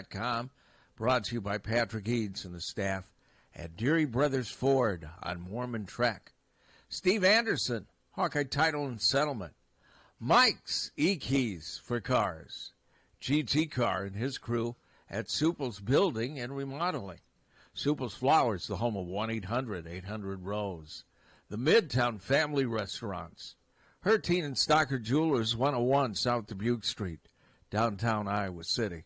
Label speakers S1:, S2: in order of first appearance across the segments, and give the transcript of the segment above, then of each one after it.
S1: Com, brought to you by Patrick Eads and the staff at Deary Brothers Ford on Mormon Trek. Steve Anderson, Hawkeye Title and Settlement. Mike's E-Keys for Cars. GT Car and his crew at Supple's Building and Remodeling. Supple's Flowers, the home of 1-800-800-ROSE. The Midtown Family Restaurants. Harty and Stocker Jewelers, 101 South Dubuque Street, downtown Iowa City.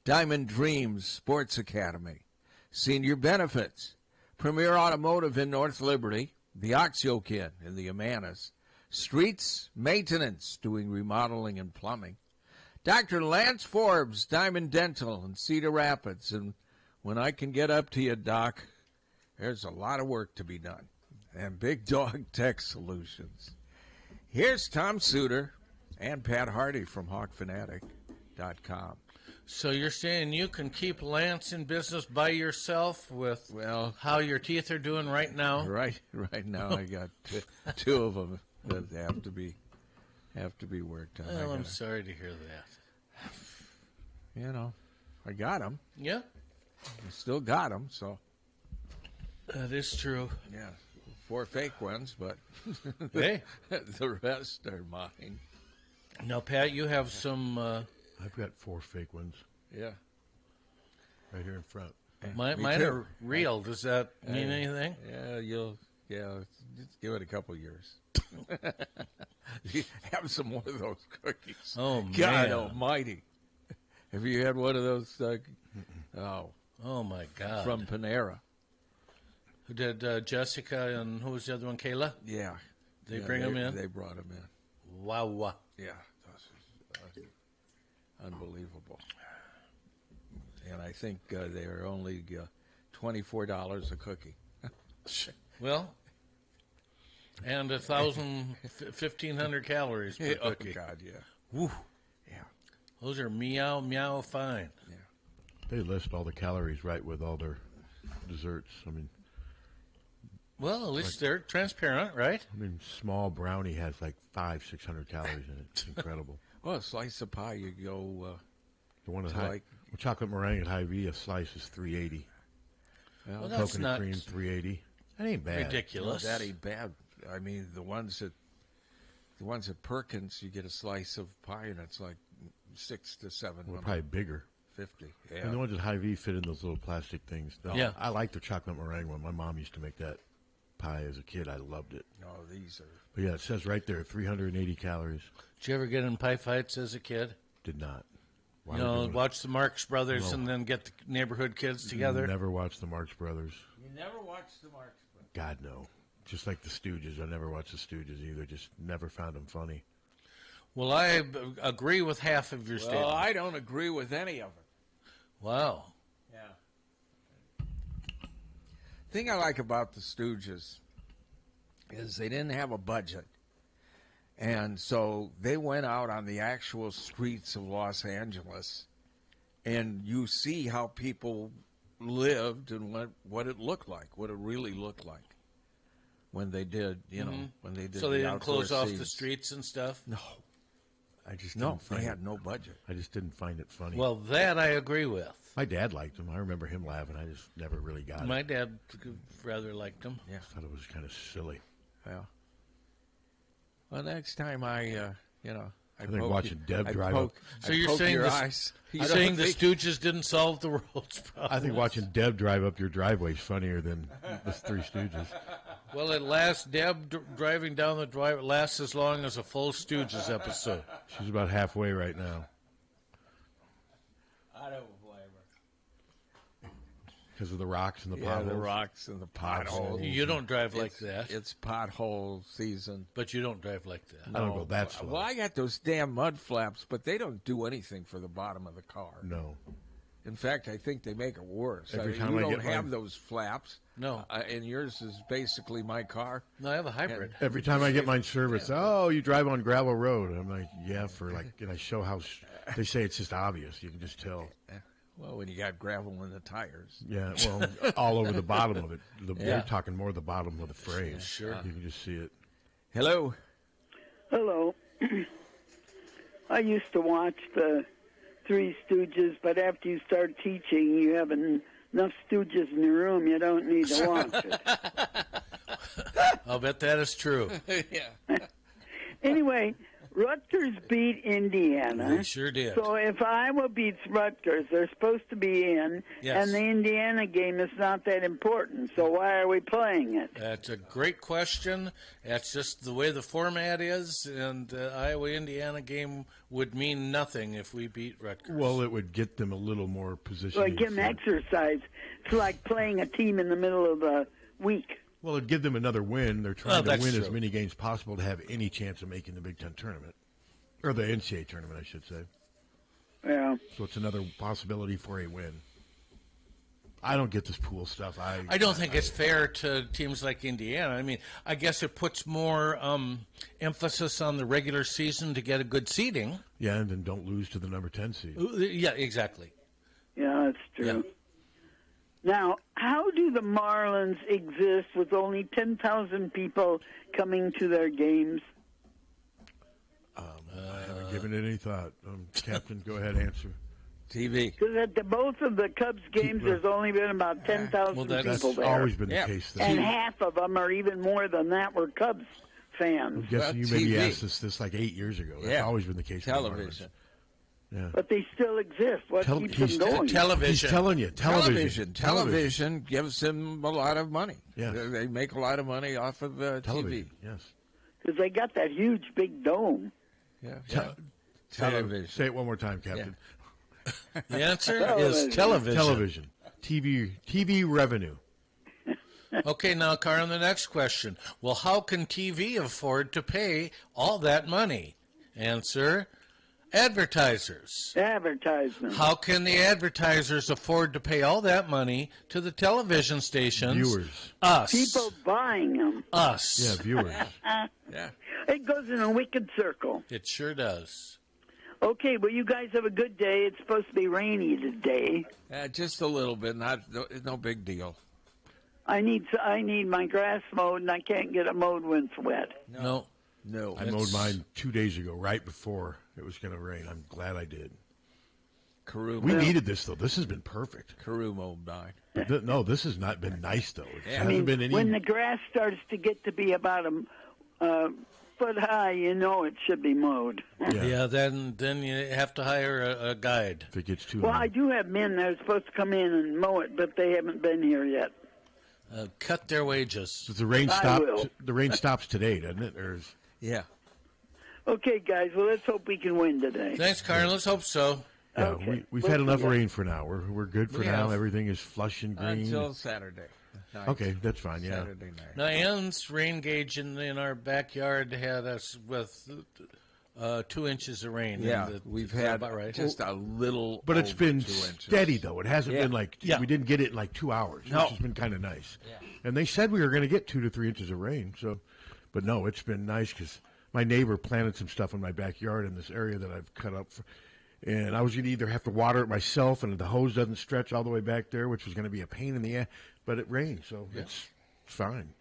S1: Diamond Dreams Sports Academy. Senior Benefits. Premier Automotive in North Liberty. The Oxyoke Inn in the Amanas. Streets Maintenance, doing remodeling and plumbing. Dr. Lance Forbes, Diamond Dental in Cedar Rapids. And when I can get up to you, Doc, there's a lot of work to be done. And Big Dog Tech Solutions. Here's Tom Suter and Pat Harty from HawkFanatic.com.
S2: So you're saying you can keep Lance in business by yourself with how your teeth are doing right now?
S1: Right now I got two of them that have to be worked on.
S2: Well, I'm sorry to hear that.
S1: You know, I got them.
S2: Yeah.
S1: I still got them, so.
S2: That is true.
S1: Yeah, 4 fake ones, but
S2: hey,
S1: the rest are mine.
S2: Now, Pat, you have some...
S3: I've got 4 fake ones.
S1: Yeah.
S3: Right here in front.
S2: Mine are real. Does that mean anything?
S1: Yeah, just give it a couple years. Have some more of those cookies.
S2: Oh, man.
S1: God almighty. Have you had one of those?
S2: Oh, my God.
S1: From Panera.
S2: Who did Jessica and who was the other one, Kayla?
S1: Yeah.
S2: They bring them in?
S1: They brought them in.
S2: Wow.
S1: Yeah. Unbelievable. And I think they're only $24 a cookie.
S2: Well, and 1,500 calories per cookie.
S1: Oh, God, yeah.
S2: Woo.
S1: Yeah.
S2: Those are meow fine.
S1: Yeah.
S3: They list all the calories right with all their desserts. I mean,
S2: well, at least they're transparent, right?
S3: I mean, small brownie has like 500-600 calories in it. It's incredible.
S1: Well, a slice of pie, you go.
S3: The one with chocolate meringue at Hy-Vee, a slice is $3.80.
S2: Well, that's
S3: coconut
S2: not
S3: cream, $3.80. That ain't bad.
S2: Ridiculous.
S1: No, that ain't bad. I mean, the ones at Perkins, you get a slice of pie, and it's like 6 to 7.
S3: Well, probably bigger.
S1: 50. Yeah.
S3: And the ones at Hy-Vee fit in those little plastic things. No,
S2: yeah.
S3: I like the chocolate meringue one. My mom used to make that pie as a kid. I loved it.
S1: No, these are.
S3: But yeah, it says right there, 380 calories.
S2: Did you ever get in pie fights as a kid?
S3: Did not.
S2: Watch the Marx Brothers and then get the neighborhood kids together?
S3: Never watched the Marx Brothers.
S1: You never watched the Marx Brothers?
S3: God, no. Just like the Stooges. I never watched the Stooges either. Just never found them funny.
S2: Well, I agree with half of your statement.
S1: Well, I don't agree with any of it.
S2: Wow.
S1: Yeah. Thing I like about the Stooges is they didn't have a budget. And so they went out on the actual streets of Los Angeles, and you see how people lived and what it looked like, what it really looked like when they did, when they did.
S2: So they didn't
S1: outdoor
S2: close off
S1: scenes.
S2: the streets and stuff?
S1: No.
S3: I just
S1: They had no budget.
S3: I just didn't find it funny.
S2: Well, that I agree with.
S3: My dad liked them. I remember him laughing. I just never really got it.
S2: My dad rather liked them.
S1: Yeah.
S3: I thought it was kind of silly.
S1: Yeah. Well, next time I
S3: think watching Deb drive up.
S2: So you're saying the Stooges didn't solve the world's problems?
S3: I think watching Deb drive up your driveway is funnier than the Three Stooges.
S2: Well, it lasts. Deb driving down the driveway lasts as long as a full Stooges episode.
S3: She's about halfway right now.
S1: I don't blame her.
S3: Because of the rocks and the
S1: Yeah,
S3: potholes.
S1: the rocks and the potholes.
S2: You don't drive like that.
S1: It's pothole season.
S2: But you don't drive like that.
S3: I don't go that slow.
S1: Well, I got those damn mud flaps, but they don't do anything for the bottom of the car.
S3: No.
S1: In fact, I think they make it worse.
S3: Every time
S1: you
S3: I
S1: don't
S3: get
S1: have
S3: mine-
S1: those flaps.
S2: No.
S1: And yours is basically my car.
S2: No, I have a hybrid.
S3: Every time I get mine serviced, you drive on gravel road. I'm like, yeah, and I show how, they say it's just obvious. You can just tell.
S1: Well, when you got gravel in the tires.
S3: Yeah, well, all over the bottom of it. They're talking more the bottom of the frame.
S2: Sure.
S3: You can just see it.
S1: Hello.
S4: Hello. I used to watch the Three Stooges, but after you start teaching, you have enough Stooges in the room. You don't need to watch it.
S2: I'll bet that is true.
S1: Yeah.
S4: Anyway, Rutgers beat Indiana.
S2: They sure did.
S4: So if Iowa beats Rutgers, they're supposed to be in,
S2: Yes.
S4: and the Indiana game is not that important. So why are we playing it?
S2: That's a great question. That's just the way the format is, and the Iowa-Indiana game would mean nothing if we beat Rutgers.
S3: Well, it would get them a little more position.
S4: Well, give them exercise. It's like playing a team in the middle of the week.
S3: Well, it'd give them another win. They're trying to
S2: that's
S3: win as
S2: true.
S3: many games possible to have any chance of making the Big Ten tournament. Or the NCAA tournament, I should say.
S4: Yeah.
S3: So it's another possibility for a win. I don't get this pool stuff.
S2: I don't think it's fair to teams like Indiana. I mean, I guess it puts more emphasis on the regular season to get a good seeding.
S3: Yeah, and then don't lose to the number 10 seed.
S2: Yeah, exactly.
S4: Yeah, that's true.
S2: Yeah.
S4: Now, how do the Marlins exist with only 10,000 people coming to their games?
S3: I haven't given it any thought. Captain, go ahead, answer.
S1: TV.
S4: Because at both of the Cubs games, there's only been about 10,000
S2: Well,
S3: That's
S4: people there.
S3: always been the case. There.
S4: And half of them, or even more than that, were Cubs fans.
S3: I'm guessing you maybe
S1: TV.
S3: asked us this like 8 years ago. That's
S1: Yeah.
S3: always been the case. with the
S1: Television.
S3: Marlins. Yeah.
S4: But they still exist. What keeps them going?
S2: Television.
S3: He's telling you,
S1: Television. Television gives them a lot of money.
S3: Yeah.
S1: They make a lot of money off of
S3: Television.
S1: TV.
S3: Yes.
S4: Because they got that huge, big dome.
S1: Yeah.
S3: Television. Say it one more time, Captain.
S2: The answer
S4: Television.
S2: is television.
S3: Television. TV revenue.
S2: Okay, now, Carl, the next question. Well, how can TV afford to pay all that money? Answer, advertisers.
S4: Advertisement.
S2: How can the advertisers afford to pay all that money to the television stations?
S3: Viewers.
S2: Us.
S4: People buying them.
S2: Us.
S3: Yeah, viewers.
S1: Yeah.
S4: It goes in a wicked circle.
S2: It sure does.
S4: Okay, well, you guys have a good day. It's supposed to be rainy today.
S1: Just a little bit. No big deal.
S4: I need my grass mowed, and I can't get it mowed when it's wet.
S2: No.
S3: I mowed mine 2 days ago, right before it was going to rain. I'm glad I did.
S1: Carew.
S3: We needed this, though. This has been perfect.
S1: Carew mowed mine.
S3: No, this has not been nice, though. It
S1: Yeah.
S3: hasn't been any.
S4: When the grass starts to get to be about a foot high, you know it should be mowed.
S2: Yeah, then you have to hire a guide.
S3: If it gets too
S4: Well,
S3: long.
S4: I do have men that are supposed to come in and mow it, but they haven't been here yet.
S2: Cut their wages.
S3: Does the rain
S4: I
S3: stop?
S4: will.
S3: The rain stops today, doesn't it?
S1: Yeah.
S4: Okay, guys, well, let's hope we can win today.
S2: Thanks, Carl. Let's hope so.
S3: Yeah,
S4: Okay.
S3: we've
S4: We'll
S3: had enough
S4: see ya.
S3: rain for now. We're good for
S1: We
S3: now.
S1: have.
S3: Everything is flush and green.
S1: Until Saturday night.
S3: Okay, that's fine. Yeah.
S1: Saturday night.
S2: Now, Ann's rain gauge in our backyard had us with 2 inches of rain.
S1: Yeah,
S2: And
S1: we've
S2: is that
S1: had
S2: about right?
S1: just a little.
S3: But it's
S1: over
S3: been
S1: 2 inches.
S3: steady, though. It hasn't
S1: Yeah.
S3: been like
S2: Yeah.
S3: we didn't get it in like 2 hours,
S1: No.
S3: which has been kind of nice. And they said we were going to get 2 to 3 inches of rain. So, but no, it's been nice because my neighbor planted some stuff in my backyard in this area that I've cut up. And I was going to either have to water it myself, and the hose doesn't stretch all the way back there, which was going to be a pain in the ass. But it rained, so it's fine.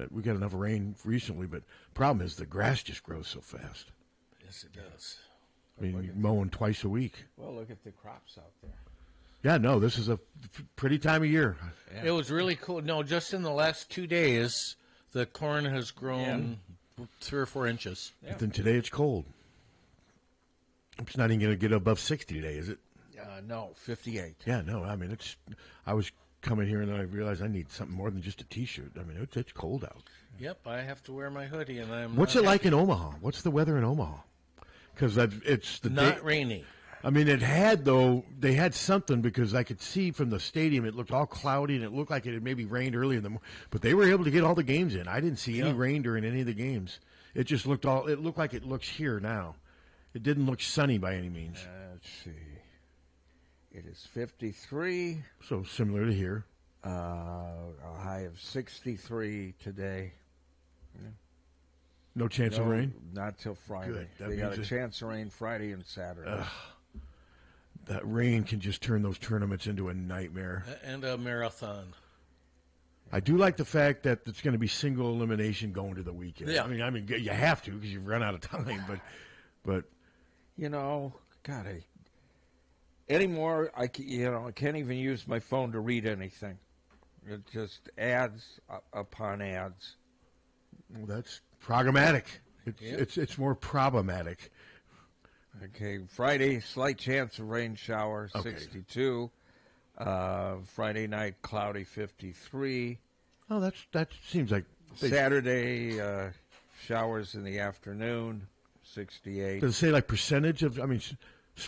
S3: We got enough rain recently, but the problem is the grass just grows so fast.
S2: Yes, it does.
S3: I mean, mowing twice a week.
S1: Well, look at the crops out there.
S3: Yeah, no, this is a pretty time of year.
S1: Yeah.
S2: It was really cool. No, just in the last 2 days, the corn has grown 3 or 4 inches.
S3: But then today it's cold. It's not even going to get above 60 today, is it?
S1: No, 58.
S3: Yeah, no. I mean, I was coming here and then I realized I need something more than just a T-shirt. I mean, it's cold out.
S2: Yep, I have to wear my hoodie, and I'm.
S3: What's
S2: not
S3: it like
S2: happy.
S3: in Omaha? What's the weather in Omaha? Because it's the
S2: Not
S3: day.
S2: rainy.
S3: I mean, they had something because I could see from the stadium it looked all cloudy and it looked like it had maybe rained early in the morning. But they were able to get all the games in. I didn't see any rain during any of the games. It just looked like it looks here now. It didn't look sunny by any means.
S1: Let's see. It is 53.
S3: So similar to here.
S1: A high of 63 today.
S3: No chance of rain?
S1: Not till Friday.
S3: Good. That
S1: They got a
S3: means
S1: chance of rain Friday and Saturday.
S3: That rain can just turn those tournaments into a nightmare.
S2: And a marathon.
S3: I do like the fact that it's going to be single elimination going to the weekend.
S2: Yeah.
S3: I mean, you have to because you've run out of time. But
S1: You know, God, anymore, I can't even use my phone to read anything. It just ads upon ads.
S3: Well, that's programmatic. It's more problematic.
S1: Okay, Friday, slight chance of rain shower,
S3: Okay.
S1: 62. Friday night, cloudy, 53.
S3: Oh, that seems like
S1: Saturday, showers in the afternoon, 68.
S3: Does it say like percentage of? I mean,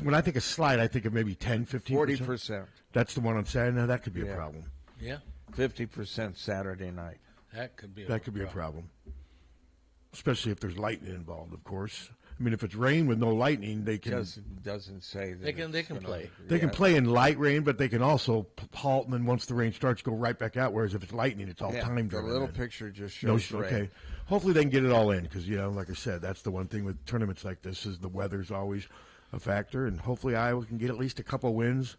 S3: when I think of slide, I think of maybe 10, 15%.
S1: 40%.
S3: That's the one on Saturday. Now that could be a problem.
S2: Yeah,
S1: 50% Saturday night.
S2: that could be.
S3: A problem, especially if there's lightning involved. Of course. I mean, if it's rain with no lightning, they can.
S1: Doesn't say that
S2: They can play.
S3: They can play in light rain, but they can also halt, and then once the rain starts, go right back out. Whereas if it's lightning, it's all timed.
S1: The
S3: right
S1: little
S3: in.
S1: picture just shows rain.
S3: Okay. Hopefully they can get it all in because, like I said, that's the one thing with tournaments like this is the weather's always a factor, and hopefully Iowa can get at least a couple wins.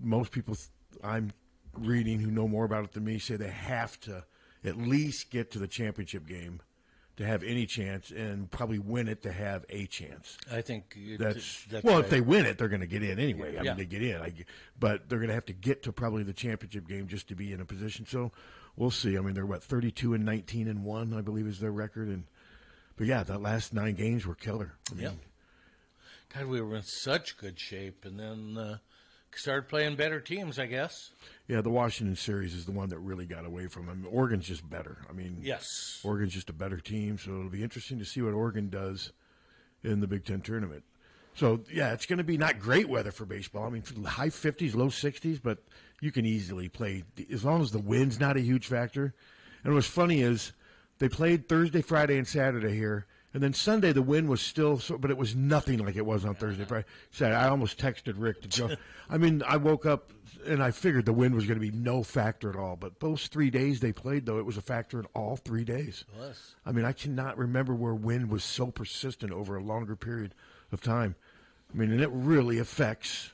S3: Most people I'm reading who know more about it than me say they have to at least get to the championship game to have any chance, and probably win it to have a chance.
S2: I think
S3: That's
S2: right.
S3: if they win it, they're going to get in anyway. I
S2: Yeah.
S3: mean, they get in, but they're going to have to get to probably the championship game just to be in a position. So we'll see. I mean, they're 32 and 19 and 1, I believe, is their record. But yeah, the last 9 games were killer.
S2: God, we were in such good shape, and then started playing better teams, I guess.
S3: Yeah, the Washington series is the one that really got away from them. Oregon's just better. I mean,
S2: Yes.
S3: Oregon's just a better team, so it'll be interesting to see what Oregon does in the Big Ten tournament. So, yeah, it's going to be not great weather for baseball. I mean, high 50s, low 60s, but you can easily play as long as the wind's not a huge factor. And what's funny is they played Thursday, Friday, and Saturday here. And then Sunday, the wind was still, but it was nothing like it was on Thursday, Friday. Saturday, I almost texted Rick to go. I mean, I woke up and I figured the wind was going to be no factor at all. But those 3 days they played, though, it was a factor in all 3 days.
S2: It was.
S3: I mean, I cannot remember where wind was so persistent over a longer period of time. I mean, and it really affects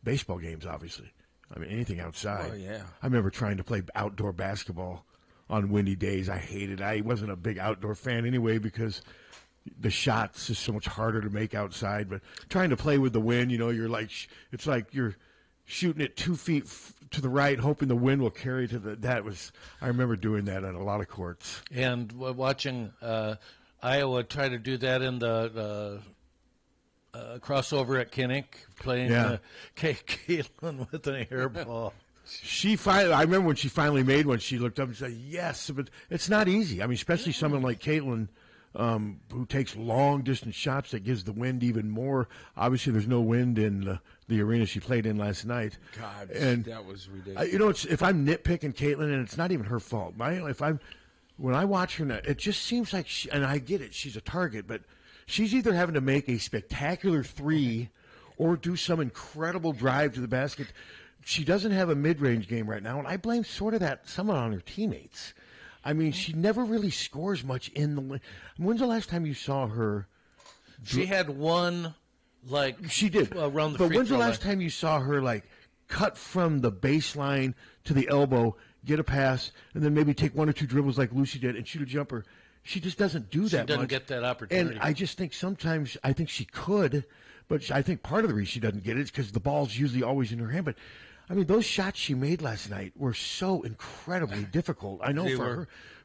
S3: baseball games, obviously. I mean, anything outside.
S1: Oh, yeah.
S3: I remember trying to play outdoor basketball on windy days. I hated it. I wasn't a big outdoor fan anyway because the shots is so much harder to make outside. But trying to play with the wind, you're like, it's like you're shooting it 2 feet to the right, hoping the wind will carry I remember doing that at a lot of courts.
S2: And watching Iowa try to do that in the crossover at Kinnick, playing Caitlin with an air ball.
S3: I remember when she finally made one, she looked up and said, yes, but it's not easy. I mean, especially someone like Caitlin who takes long-distance shots that gives the wind even more. Obviously, there's no wind in the arena she played in last night.
S1: God,
S3: and
S1: that was ridiculous.
S3: if I'm nitpicking Caitlin, and it's not even her fault. When I watch her, it just seems like, and I get it, she's a target, but she's either having to make a spectacular three or do some incredible drive to the basket. She doesn't have a mid-range game right now, and I blame someone on her teammates. I mean, she never really scores much in the. When's the last time you saw her?
S2: She had one,
S3: she did
S2: around the.
S3: But
S2: free
S3: when's the
S2: throw
S3: last
S2: line.
S3: time you saw her cut from the baseline to the elbow, get a pass, and then maybe take 1 or 2 dribbles like Lucy did and shoot a jumper? She just doesn't do that.
S2: She doesn't
S3: much.
S2: get that opportunity.
S3: And I just think sometimes I think she could, but I think part of the reason she doesn't get it is because the ball's usually always in her hand. But I mean, those shots she made last night were so incredibly difficult. I know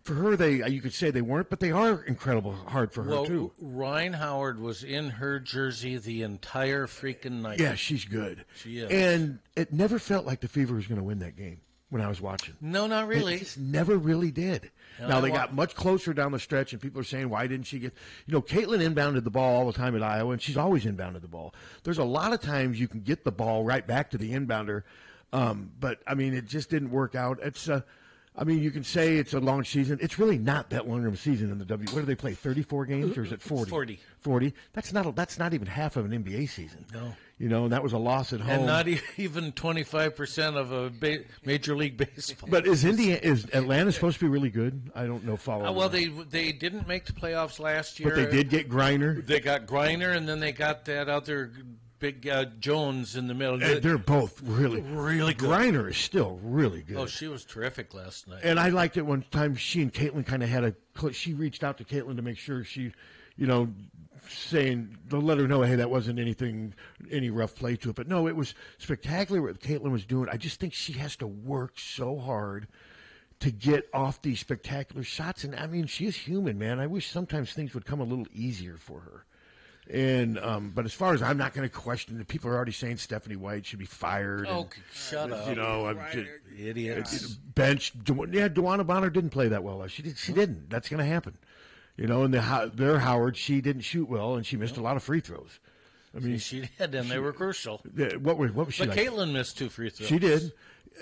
S3: for her, you could say they weren't, but they are incredible hard for her too.
S2: Ryan Howard was in her jersey the entire freaking night.
S3: Yeah, she's good.
S2: She is.
S3: And it never felt like the Fever was going to win that game when I was watching.
S2: No, not really.
S3: It just never really did.
S2: And
S3: now, they got much closer down the stretch, and people are saying, why didn't she get... Caitlin inbounded the ball all the time at Iowa, and she's always inbounded the ball. There's a lot of times you can get the ball right back to the inbounder, but, I mean, it just didn't work out. It's... you can say it's a long season. It's really not that long of a season in the W. What do they play? 34 games, or is it 40? 40. That's not even half of an NBA season.
S2: No.
S3: And that was a loss at home.
S2: And not even 25% of a Major League Baseball.
S3: But is Atlanta supposed to be really good? I don't know.
S2: Well, they didn't make the playoffs last year.
S3: But they did get Griner.
S2: They got Griner, and then they got that other big Jones in the middle.
S3: They're both really
S2: good.
S3: Griner is still really good.
S2: Oh, she was terrific last night.
S3: And I liked it one time she and Caitlin kind of had she reached out to Caitlin to make sure saying they'll let her know, hey, that wasn't any rough play to it. But no, it was spectacular what Caitlin was doing. I just think she has to work so hard to get off these spectacular shots. And I mean, she is human, man. I wish sometimes things would come a little easier for her. And but as far as I'm not going to question it, people are already saying Stephanie White should be fired.
S2: Oh, shut up!
S3: I'm just,
S2: Idiots.
S3: Bench. Duana Bonner didn't play that well. She didn't. That's going to happen. And their Howard, she didn't shoot well, and she missed a lot of free throws. I mean,
S2: she did, and they were crucial.
S3: What was she?
S2: But
S3: like?
S2: Caitlin missed 2 free throws.
S3: She did.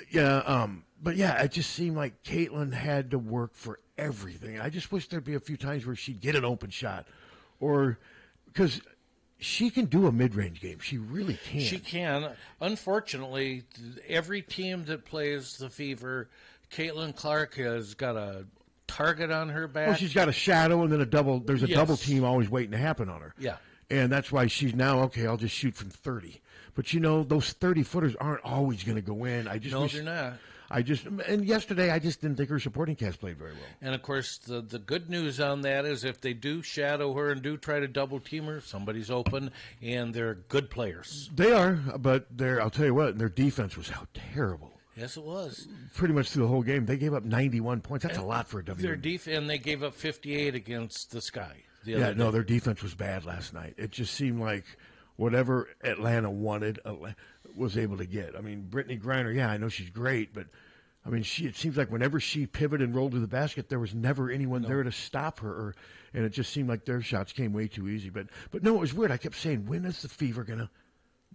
S3: Yeah. But yeah, it just seemed like Caitlin had to work for everything. I just wish there'd be a few times where she'd get an open shot, or because she can do a mid-range game. She really can.
S2: She can. Unfortunately, every team that plays the Fever, Caitlin Clark has got a target on her back.
S3: Well, she's got a shadow and then a double. There's a double team always waiting to happen on her.
S2: Yeah.
S3: And that's why she's now, okay, I'll just shoot from 30. But, those 30-footers aren't always going to go in.
S2: No, they're not.
S3: And yesterday I just didn't think her supporting cast played very well.
S2: And, of course, the good news on that is if they do shadow her and do try to double team her, somebody's open, and they're good players.
S3: They are, but I'll tell you what, their defense was terrible.
S2: Yes, it was.
S3: Pretty much through the whole game. They gave up 91 points. That's a lot for a W.
S2: And they gave up 58 against the Sky.
S3: Their defense was bad last night. It just seemed like whatever Atlanta wanted was able to get. I mean, Brittany Griner, I know she's great, but I mean, it seems like whenever she pivoted and rolled to the basket, there was never anyone there to stop her, and it just seemed like their shots came way too easy. But no, it was weird. I kept saying, when is the Fever going to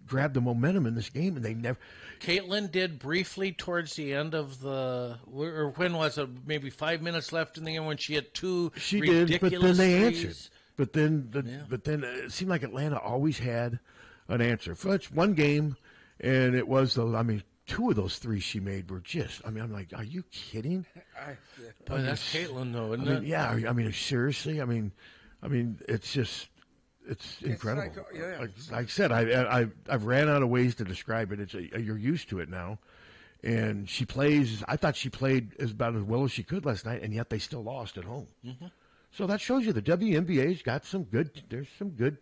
S3: grab the momentum in this game? And they never.
S2: Caitlin did briefly towards the end of or when was it? Maybe 5 minutes left in the game when she had 2
S3: She
S2: ridiculous
S3: did, but then they
S2: threes.
S3: answered. But then it seemed like Atlanta always had an answer. For it's one game, and it was those. I mean, 2 of those 3 she made were just. I mean, I'm like, are you kidding?
S2: Boy, that's Caitlin, though, isn't it?
S3: Yeah. I mean, seriously. I mean, it's just. It's incredible. Like I said, I've ran out of ways to describe it. You're used to it now, and she plays. I thought she played about as well as she could last night, and yet they still lost at home. Mm-hmm. So that shows you the WNBA's got some good. There's some good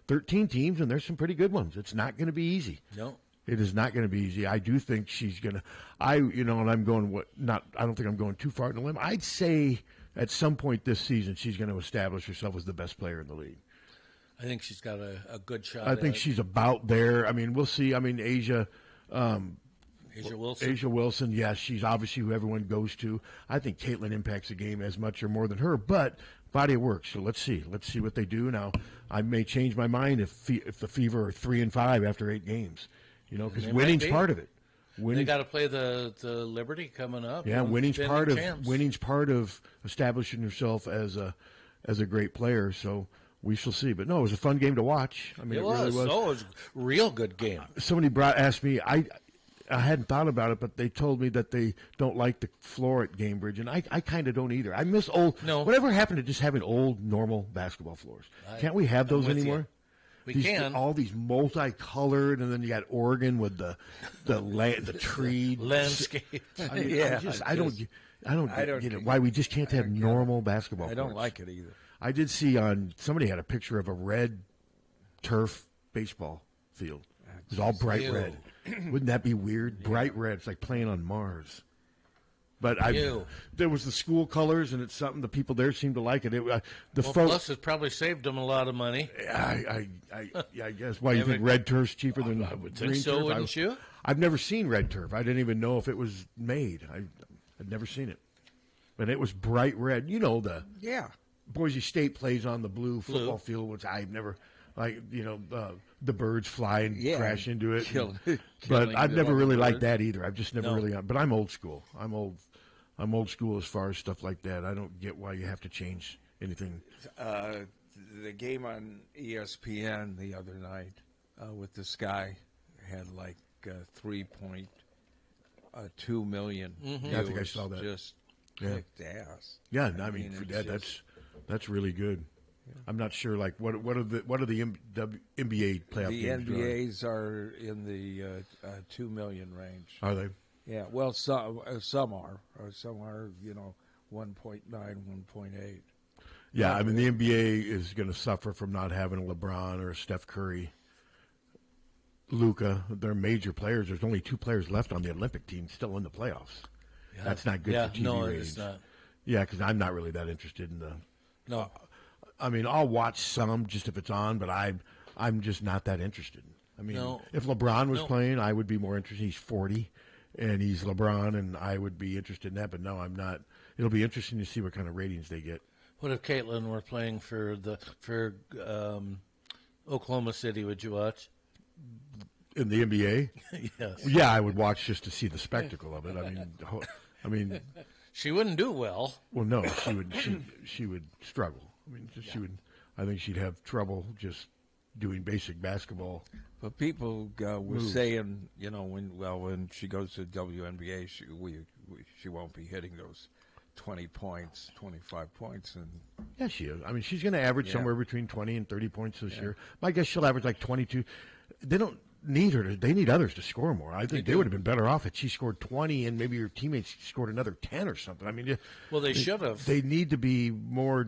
S3: 13 teams, and there's some pretty good ones. It's not going to be easy.
S2: No,
S3: it is not going to be easy. I do think she's going to. And I'm going. I don't think I'm going too far in the limb. I'd say at some point this season she's going to establish herself as the best player in the league.
S2: I think she's got a good shot.
S3: I think she's about there. I mean, we'll see. I mean, Asia
S2: Wilson.
S3: Asia Wilson, yes, she's obviously who everyone goes to. I think Caitlin impacts the game as much or more than her, but body of work. So let's see. Let's see what they do. Now, I may change my mind if the Fever are 3-5 after 8 games. Because winning's part of it.
S2: They got to play the Liberty coming up.
S3: Yeah, winning's part of establishing yourself as a great player. So. We shall see. But no, it was a fun game to watch. I mean, it really was.
S2: It was a real good game.
S3: Somebody asked me, I hadn't thought about it, but they told me that they don't like the floor at Gamebridge, and I kind of don't either. I miss old.
S2: No.
S3: Whatever happened to just having old, normal basketball floors? Can't we have those anymore?
S2: We can.
S3: All these multicolored, and then you got Oregon with the tree
S2: landscape.
S3: I mean, I don't get it. Why we just can't have normal basketball
S1: I
S3: courts.
S1: don't like it either.
S3: I did see somebody had a picture of a red turf baseball field. It was all bright red. Wouldn't that be weird? Yeah. Bright red. It's like playing on Mars. But there was the school colors, and it's something the people there seemed to like it.
S2: Plus, it probably saved them a lot of money.
S3: I guess. Why, you think red turf's cheaper than
S2: I would
S3: green
S2: think so,
S3: turf?
S2: wouldn't you?
S3: I've never seen red turf. I didn't even know if it was made. I'd never seen it. But it was bright red. Boise State plays on the blue football field, which I've never, the birds fly and crash into it. But I've never really liked that either. I've just never really. But I'm old school. I'm old school as far as stuff like that. I don't get why you have to change anything.
S1: The game on ESPN the other night with the Sky had like 3.2 million.
S3: Mm-hmm. Yeah, I think I saw that.
S1: Just kicked ass.
S3: Yeah, I mean that's really good. Yeah. I'm not sure. Like, what are the NBA playoff games?
S1: The NBAs are in the 2 million range.
S3: Are they?
S1: Yeah. Well, some are. Some are 1.9, 1.8.
S3: Yeah, I mean, the NBA is going to suffer from not having a LeBron or a Steph Curry. Luka, they're major players. There's only 2 players left on the Olympic team still in the playoffs. Yeah. That's not good for TV ratings. It's not. Yeah, because I'm not really that interested in the.
S2: No.
S3: I mean, I'll watch some just if it's on, but I'm just not that interested. I mean, if LeBron was playing, I would be more interested. He's 40, and he's LeBron, and I would be interested in that. But no, I'm not. It'll be interesting to see what kind of ratings they get.
S2: What if Caitlin were playing for Oklahoma City? Would you watch?
S3: In the NBA?
S2: Yes.
S3: Yeah, I would watch just to see the spectacle of it. I mean,
S2: she wouldn't do well.
S3: Well, no, she would struggle. I mean, she would. I think she'd have trouble just doing basic basketball.
S1: But people were saying, when she goes to WNBA, she won't be hitting those 20 points, 25 points, and
S3: yeah, she is. I mean, she's going to average somewhere between 20 and 30 points this year. My guess she'll average like 22. They don't need her. They need others to score more. I think they would have been better off if she scored 20 and maybe her teammates scored another 10 or something. I mean,
S2: they should have.
S3: They need to be more.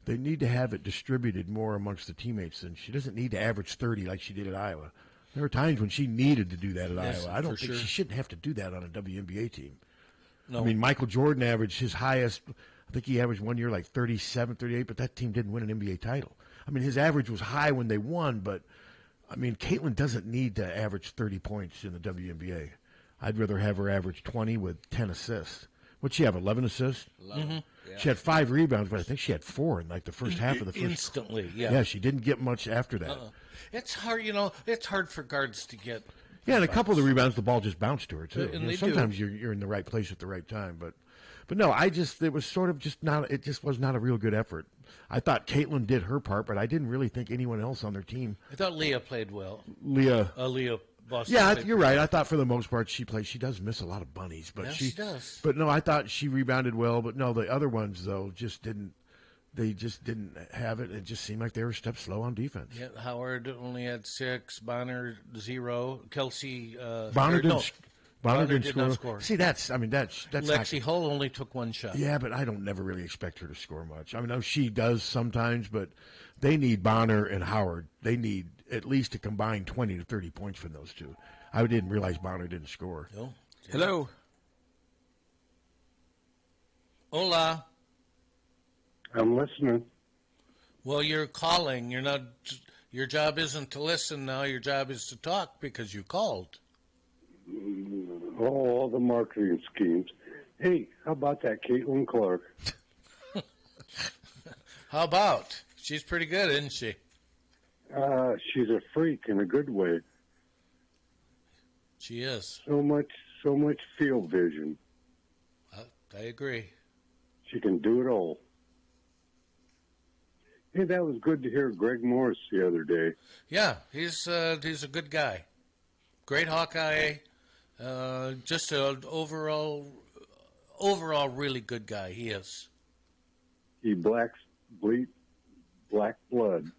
S3: They need to have it distributed more amongst the teammates, and she doesn't need to average 30 like she did at Iowa. There were times when she needed to do that at Iowa. I don't think she shouldn't have to do that on a WNBA team. No. I mean, Michael Jordan averaged his highest. I think he averaged one year like 37, 38, but that team didn't win an NBA title. I mean, his average was high when they won, but I mean, Caitlin doesn't need to average 30 points in the WNBA. I'd rather have her average 20 with 10 assists. What'd she have, 11 assists?
S1: 11. Mm-hmm.
S3: Yeah. She had 5 rebounds, but I think she had 4 in like the first half of the first.
S2: Instantly, yeah.
S3: Yeah, she didn't get much after that.
S2: It's hard, it's hard for guards to get.
S3: Yeah, and a couple of the rebounds, the ball just bounced to her, too.
S2: And
S3: sometimes you're in the right place at the right time. But no, it was sort of just not, it just was not a real good effort. I thought Caitlin did her part, but I didn't really think anyone else on their team.
S2: I thought Leah played well.
S3: Leah
S2: Boston.
S3: Yeah, you're right. I thought for the most part she plays. She does miss a lot of bunnies, but
S2: she does.
S3: But no, I thought she rebounded well. But no, the other ones though just didn't. They just didn't have it. It just seemed like they were a step slow on defense.
S2: Yeah, Howard only had 6, Bonner 0, Kelsey.
S3: Bonner didn't
S2: not score.
S3: See, that's
S2: Lexi Hull only took 1 shot.
S3: Yeah, but I don't never really expect her to score much. I mean, she does sometimes, but they need Bonner and Howard. They need at least a combined 20 to 30 points from those two. I didn't realize Bonner didn't score.
S2: No.
S1: Hello.
S2: Hola.
S5: I'm listening.
S2: Well, you're calling. You're not. Your job isn't to listen now. Your job is to talk because you called.
S5: Oh, all the marketing schemes. Hey, how about that Caitlin Clark?
S2: How about? She's pretty good, isn't she?
S5: She's a freak in a good way.
S2: She is.
S5: So much field vision.
S2: I agree.
S5: She can do it all. Hey, that was good to hear Greg Morris the other day.
S2: Yeah, he's a good guy. Great Hawkeye. Just an overall really good guy. He is.
S5: He bleed black blood.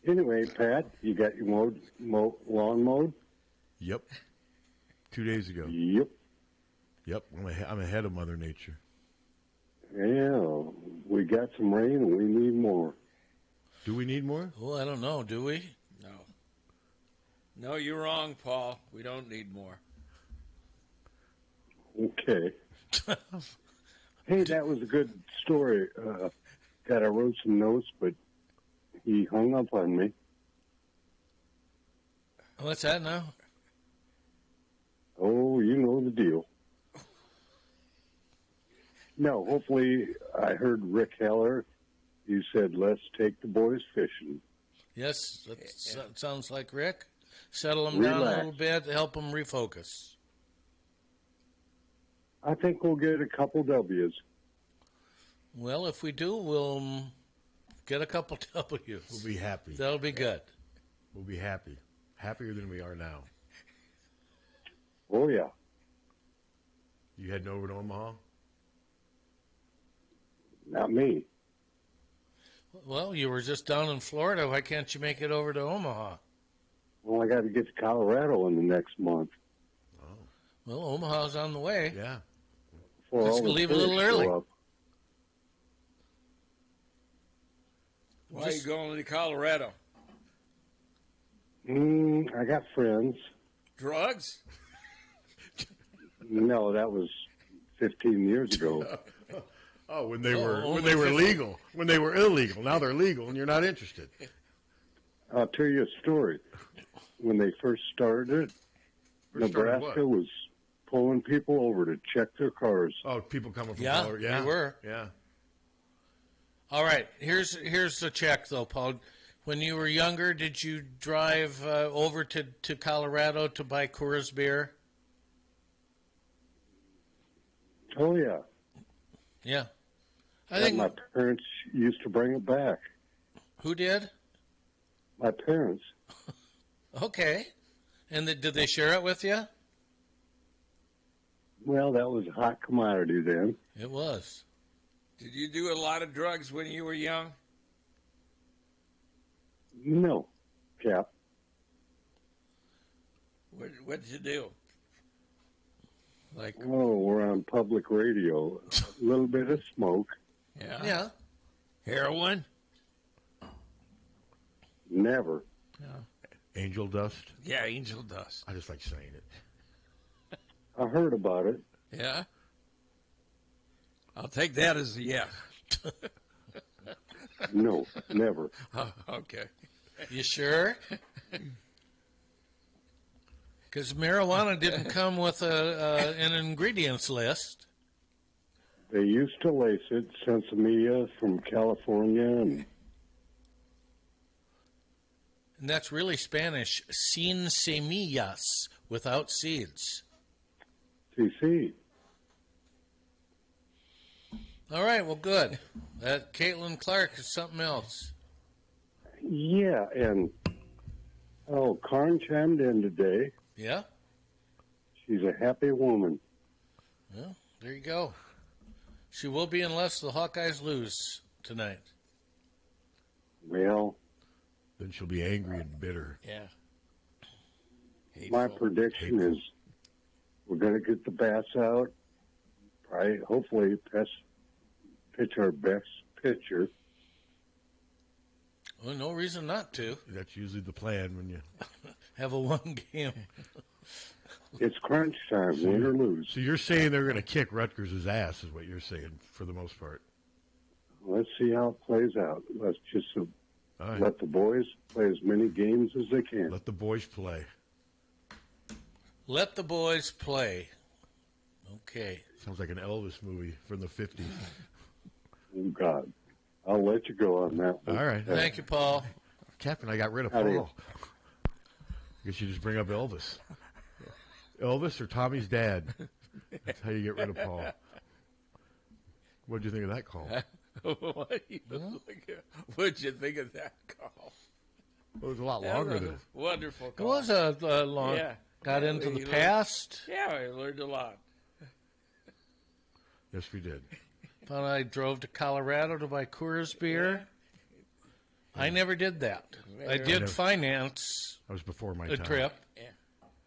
S5: Anyway, Pat, you got your lawn mowed?
S3: Yep. 2 days ago. Yep. I'm ahead of Mother Nature.
S5: Yeah, we got some rain and we need more.
S3: Do we need more?
S2: Well, I don't know. Do we?
S1: No. No, you're wrong, Paul. We don't need more.
S5: Okay. Hey, that was a good story. God, I wrote some notes, but he hung up on me.
S2: What's that now?
S5: Oh, you know the deal. No, hopefully I heard Rick Heller. You said, let's take the boys fishing.
S2: Yes, that sounds like Rick. Settle them down a little bit, help them refocus.
S5: I think we'll get a couple W's.
S2: Well, if we do, we'll get a couple W's.
S3: We'll be happy.
S2: That'll be good.
S3: We'll be happy. Happier than we are now.
S5: Oh, yeah.
S3: You heading over to Omaha?
S5: Not me.
S2: Well, you were just down in Florida. Why can't you make it over to Omaha?
S5: Well, I got to get to Colorado in the next month.
S3: Oh.
S2: Well, Omaha's on the way.
S3: Yeah.
S5: before
S2: Let's
S5: all the
S2: leave a little
S5: tourists
S2: early.
S5: show up.
S1: Why are you going to Colorado?
S5: I got friends.
S1: Drugs?
S5: No, that was 15 years ago.
S3: Oh, when they
S2: only
S3: were
S2: 50.
S3: legal, when they were illegal. Now they're legal, and you're not interested.
S5: I'll tell you a story. When they first started it,
S3: First started
S5: Nebraska
S3: what?
S5: was pulling people over to check their cars.
S3: Oh, people coming from
S2: Yeah,
S3: Colorado.
S2: they were.
S3: Yeah.
S2: All right, here's the check, though, Paul. When you were younger, did you drive over to Colorado to buy Coors beer?
S5: Oh, yeah.
S2: Yeah. I
S5: And
S2: think,
S5: my parents used to bring it back.
S2: who did?
S5: My parents.
S2: Okay. And did they share it with you?
S5: Well, that was a hot commodity then.
S2: It was.
S1: Did you do a lot of drugs when you were young?
S5: No, Cap.
S1: What did you do? Like,
S5: Oh, we're on public radio. A little bit of smoke.
S1: yeah.
S2: Yeah.
S1: Heroin?
S5: Never.
S3: Angel dust.
S1: Yeah, angel dust.
S3: I just like saying it.
S5: I heard about it.
S1: Yeah? I'll take that as a yes.
S5: No, never.
S1: Oh, okay.
S2: You sure? Because marijuana didn't come with an ingredients list.
S5: They used to lace it, Sensimilla from California, and
S2: And that's really Spanish. Sin semillas, without seeds.
S5: CC.
S2: All right, well, good. That Caitlin Clark is something else.
S5: Yeah, and Karn chimed in today.
S2: Yeah?
S5: She's a happy woman.
S2: Well, there you go. She will be unless the Hawkeyes lose tonight.
S5: Well,
S3: Then she'll be angry and bitter.
S1: Yeah.
S5: my
S1: Hateful.
S5: prediction is we're going to get the bats out. Probably, hopefully, pitch our best pitcher.
S2: Well, no reason not to.
S3: That's usually the plan when you.
S2: Have a one game.
S5: It's crunch time, win or lose.
S3: So you're saying they're going to kick Rutgers' ass, is what you're saying for the most part.
S5: Let's see how it plays out. Let's just
S3: All right.
S5: let the boys play as many games as they can.
S3: Let the boys play.
S2: Let the boys play. Okay.
S3: Sounds like an Elvis movie from the 50s.
S5: Oh, God. I'll let you go on that one.
S3: All right.
S2: Thank you, Paul.
S3: Captain, I got rid of
S5: Howdy.
S3: Paul. I guess you just bring up Elvis. Elvis or Tommy's dad. That's how you get rid of Paul. What'd you think of that call?
S1: What'd you think of that call?
S3: It was a lot
S1: That
S3: longer
S1: was
S3: than.
S1: a wonderful
S2: It
S1: call.
S2: was a long.
S1: Yeah.
S2: Got
S1: Yeah,
S2: into the
S1: you
S2: past.
S1: Yeah, I learned a lot.
S3: Yes, we did.
S2: Thought I drove to Colorado to buy Coors beer. I never did that. I did
S3: never-
S2: finance
S3: That was before my
S2: a
S3: time.
S2: trip.
S1: Yeah,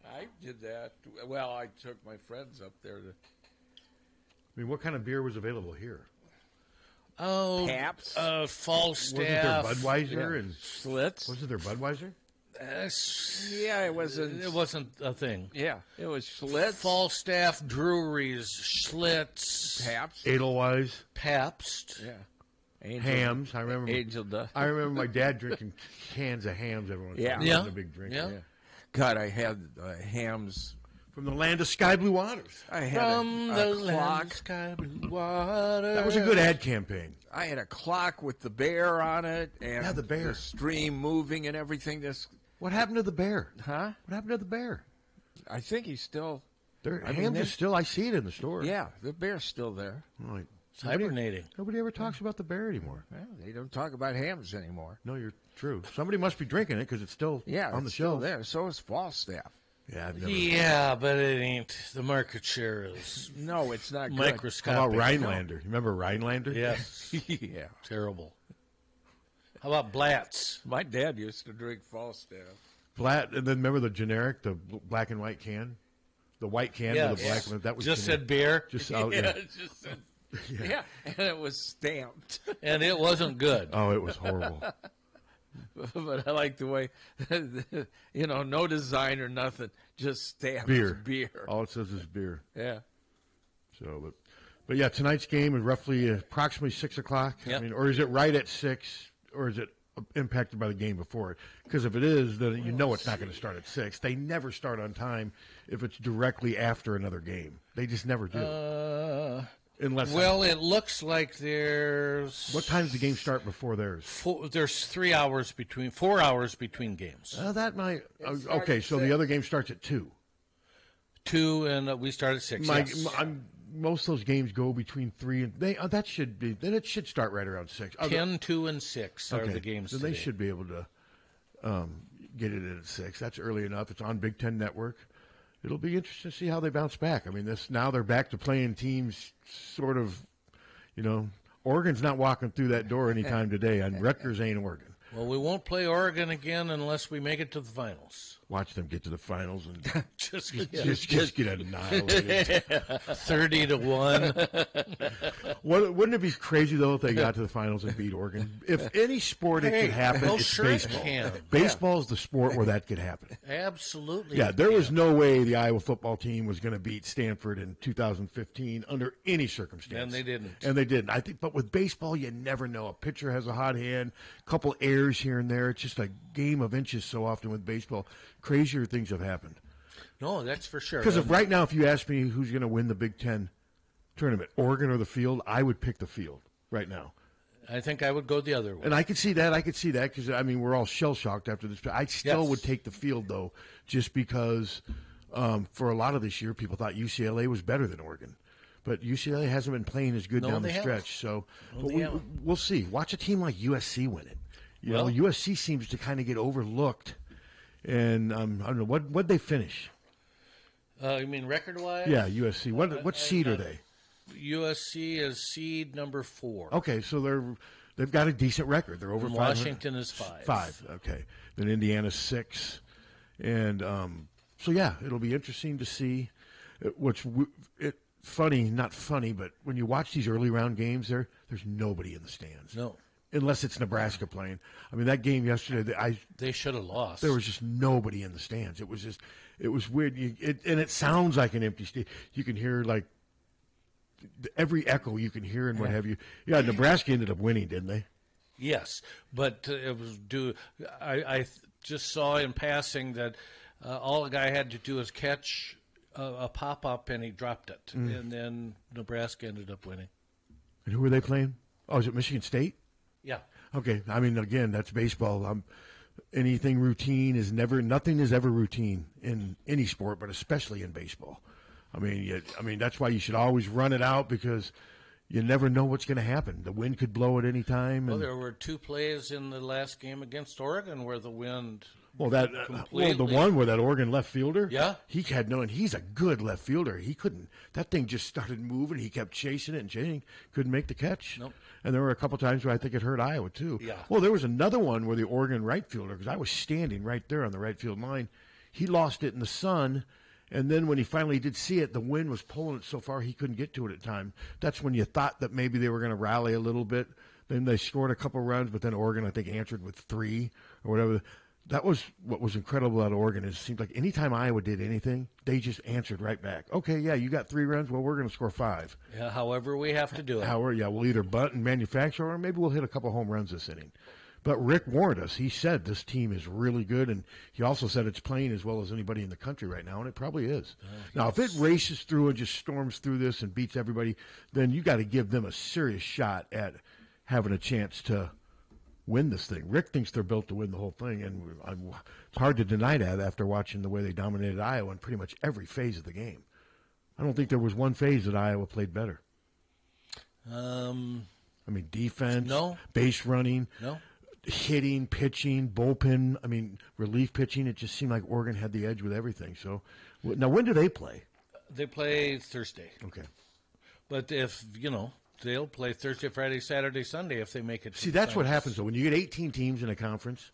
S1: I did that. Well, I took my friends up there to
S3: I mean, what kind of beer was available here?
S2: Oh,
S1: Pabst.
S2: Falstaff.
S3: Wasn't there Budweiser and
S1: Schlitz.
S3: wasn't there Budweiser?
S1: Yeah, it wasn't.
S2: It wasn't a thing.
S1: Yeah, it was Schlitz.
S2: Falstaff breweries, Schlitz,
S1: Pabst.
S3: Edelweiss,
S2: Pabst.
S1: Yeah. Angel,
S3: hams. I remember.
S1: Angel dust.
S3: I remember my dad drinking cans of hams every once in a
S1: Yeah.
S3: while. He
S2: Yeah.
S3: wasn't a big drinker.
S2: Yeah.
S1: Yeah. God, I had hams.
S3: From the land of sky blue waters.
S1: I had
S2: From
S1: a
S2: the
S1: clock.
S2: land, sky blue water.
S3: That was a good ad campaign.
S1: I had a clock with the bear on it, and
S3: Yeah, the bear.
S1: stream moving and everything.
S3: What happened to the bear?
S1: Huh?
S3: What happened to the bear?
S1: I think he's still.
S3: Their
S1: I mean,
S3: hams
S1: they-
S3: are still. I see it in the store.
S1: Yeah, the bear's still there.
S3: I'm like,
S2: It's hibernating.
S3: nobody ever talks about the bear anymore.
S1: Well, they don't talk about hams anymore.
S3: No, you're true. Somebody must be drinking it because it's still
S1: Yeah,
S3: on the
S1: it's still
S3: shelf.
S1: there. So is Falstaff.
S3: Yeah, I've never.
S2: Yeah, but it ain't. The market share is
S1: No, it's not good.
S3: How
S2: microscopic.
S3: about Rhinelander? You remember Rhinelander?
S2: Yes.
S1: Yeah.
S2: Terrible. How about Blatz?
S1: My dad used to drink Falstaff.
S3: Black, and then remember the generic, the black and white can? the white can
S2: Yes.
S3: with the black one. That was
S2: just
S3: Connect.
S2: said beer,
S3: Just out,
S1: Yeah, it just said, yeah, and it was stamped.
S2: and it wasn't good.
S3: Oh, it was horrible.
S1: But I like the way, no design or nothing, just stamped beer.
S3: All it says is beer.
S1: Yeah.
S3: So, but yeah, tonight's game is roughly approximately 6 o'clock.
S2: Yep.
S3: I mean, or is it right at 6, or is it impacted by the game before it? Because if it is, then you know it's not going to start at 6. They never start on time if it's directly after another game. They just never do. Unless
S2: it looks like there's
S3: what time does the game start before theirs?
S2: there's 4 hours between games.
S3: That might. Okay, so
S1: at
S3: the other game starts at 2.
S2: 2 and we start at 6. Yes.
S3: Most of those games go between 3 and that should be. Then it should start right around 6.
S2: 10, 2, and 6 are the games.
S3: Then
S2: today.
S3: they should be able to get it in at 6. That's early enough. It's on Big Ten Network. It'll be interesting to see how they bounce back. I mean, now they're back to playing teams sort of, Oregon's not walking through that door anytime today, and Rutgers ain't Oregon.
S2: Well, we won't play Oregon again unless we make it to the finals.
S3: Watch them get to the finals and
S2: just
S3: get annihilated.
S2: 30-1.
S3: Wouldn't it be crazy, though, if they got to the finals and beat Oregon? If any sport it could happen, it's
S2: sure
S3: baseball.
S2: it can.
S3: Baseball is the sport where that could happen.
S2: Absolutely.
S3: Yeah, there was no way the Iowa football team was going to beat Stanford in 2015 under any circumstance.
S2: And they didn't.
S3: And they didn't. I think, but with baseball, you never know. A pitcher has a hot hand, a couple errors here and there. It's just a game of inches so often with baseball. Crazier things have happened.
S2: No, that's for sure.
S3: Because right now, if you ask me who's going to win the Big Ten tournament, Oregon or the field, I would pick the field right now.
S2: I think I would go the other way.
S3: And I could see that. Because, we're all shell-shocked after this. I still would take the field, though, just because for a lot of this year, people thought UCLA was better than Oregon. But UCLA hasn't been playing as good down the stretch. So we'll see. Watch a team like USC win it. USC seems to kind of get overlooked. And I don't know, what'd they finish?
S2: You mean record-wise?
S3: Yeah, USC. What seed are they?
S2: USC is seed number 4.
S3: Okay, so they've got a decent record. They're over 500.
S2: Washington is 5.
S3: 5, okay. Then Indiana's 6. And so, yeah, it'll be interesting to see. Not funny, but when you watch these early round games, there's nobody in the stands.
S2: No.
S3: Unless it's Nebraska playing. That game yesterday,
S2: they should have lost.
S3: There was just nobody in the stands. It was weird. And it sounds like an empty stadium. You can hear every echo you can hear and what have you. Yeah, Nebraska ended up winning, didn't they?
S2: Yes, but it was due. I just saw in passing that all the guy had to do is catch a pop up and he dropped it, and then Nebraska ended up winning.
S3: And who were they playing? Oh, is it Michigan State?
S2: Yeah.
S3: Okay. Again, that's baseball. Anything routine nothing is ever routine in any sport, but especially in baseball. That's why you should always run it out because you never know what's going to happen. The wind could blow at any time.
S2: Well, there were 2 plays in the last game against Oregon where the wind.
S3: The one where that Oregon left fielder,
S2: yeah,
S3: and he's a good left fielder. He couldn't. That thing just started moving. He kept chasing it and chasing. Couldn't make the catch.
S2: Nope.
S3: And there were a couple times where I think it hurt Iowa too.
S2: Yeah.
S3: Well, there was another one where the Oregon right fielder, because I was standing right there on the right field line, he lost it in the sun. And then when he finally did see it, the wind was pulling it so far he couldn't get to it at time. That's when you thought that maybe they were going to rally a little bit. Then they scored a couple runs, but then Oregon, I think, answered with 3 or whatever. That was what was incredible about Oregon. It seemed like anytime Iowa did anything, they just answered right back. Okay, yeah, you got 3 runs. Well, we're going to score 5.
S2: Yeah, however we have to do it.
S3: We'll either bunt and manufacture, or maybe we'll hit a couple home runs this inning. But Rick warned us. He said this team is really good, and he also said it's playing as well as anybody in the country right now, and it probably is. Now, if it races through and just storms through this and beats everybody, then you got to give them a serious shot at having a chance to win this thing. Rick thinks they're built to win the whole thing, and it's hard to deny that after watching the way they dominated Iowa in pretty much every phase of the game. I don't think there was one phase that Iowa played better. Defense,
S2: no.
S3: Base running,
S2: no.
S3: Hitting, pitching, bullpen, relief pitching. It just seemed like Oregon had the edge with everything. So, now when do they play?
S2: They play Thursday.
S3: Okay.
S2: But if, they'll play Thursday, Friday, Saturday, Sunday if they make it.
S3: See, that's what happens, though. When you get 18 teams in a conference,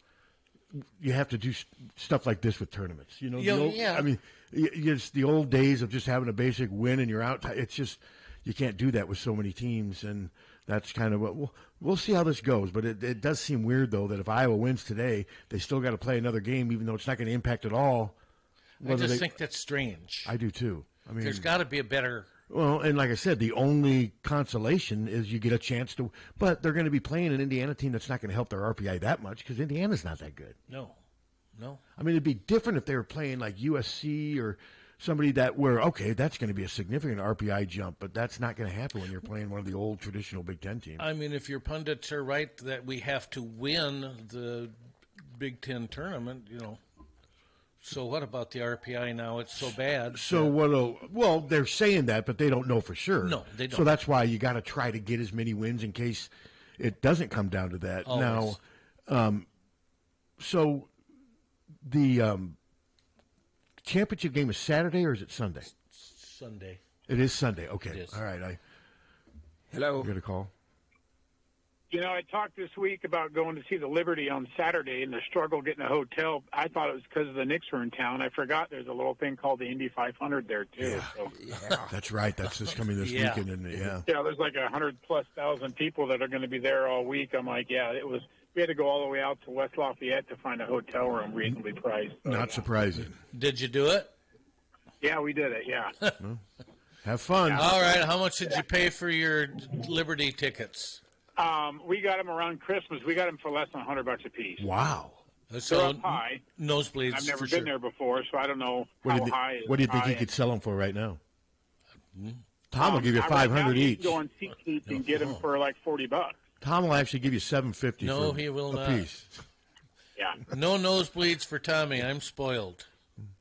S3: you have to do stuff like this with tournaments. You know,
S2: Yeah.
S3: I mean, it's the old days of just having a basic win and you're out. It's just you can't do that with so many teams, and that's kind of what we'll see how this goes. But it does seem weird though that if Iowa wins today, they still got to play another game, even though it's not going to impact at all.
S2: I just think that's strange.
S3: I do too. I mean,
S2: there's got to be a better.
S3: Well, and like I said, the only consolation is you get a chance to. But they're going to be playing an Indiana team that's not going to help their RPI that much because Indiana's not that good.
S2: No.
S3: I mean, it'd be different if they were playing like USC or somebody that's going to be a significant RPI jump, but that's not going to happen when you're playing one of the old traditional Big Ten teams.
S2: I mean, if your pundits are right that we have to win the Big Ten tournament, So what about the RPI now? It's so bad.
S3: So they're saying that, but they don't know for sure.
S2: No, they don't.
S3: So that's why you got to try to get as many wins in case it doesn't come down to that.
S2: Always.
S3: Now, so the championship game is Saturday or is it Sunday?
S2: Sunday.
S3: It is Sunday. Okay.
S2: It is.
S3: All right.
S1: Hello.
S3: You got a call?
S6: I talked this week about going to see the Liberty on Saturday and the struggle getting a hotel. I thought it was because the Knicks were in town. I forgot there's a little thing called the Indy 500 there, too.
S3: Yeah,
S6: so.
S3: That's right. That's just coming this weekend. Isn't it? Yeah.
S6: Yeah, there's like 100,000+ people that are going to be there all week. I'm like, we had to go all the way out to West Lafayette to find a hotel room reasonably priced. So,
S3: Not surprising.
S2: Did you do it?
S6: Yeah, we did it, yeah.
S3: Have fun.
S2: All right. How much did you pay for your Liberty tickets?
S6: We got them around Christmas. We got them for less than $100 a piece.
S3: Wow.
S2: So
S6: they're up high.
S2: Nosebleeds.
S6: I've never
S2: for
S6: been
S2: sure.
S6: there before, so I don't know how high.
S3: What do you think you could sell them for right now? Tom will give you
S6: right now,
S3: $500
S6: you
S3: each.
S6: can go on SeatGeek and get them for like $40.
S3: Tom will actually give you $750.
S2: No,
S3: for
S2: he will
S3: a
S2: not.
S3: piece.
S6: Yeah.
S2: No nosebleeds for Tommy. I'm spoiled.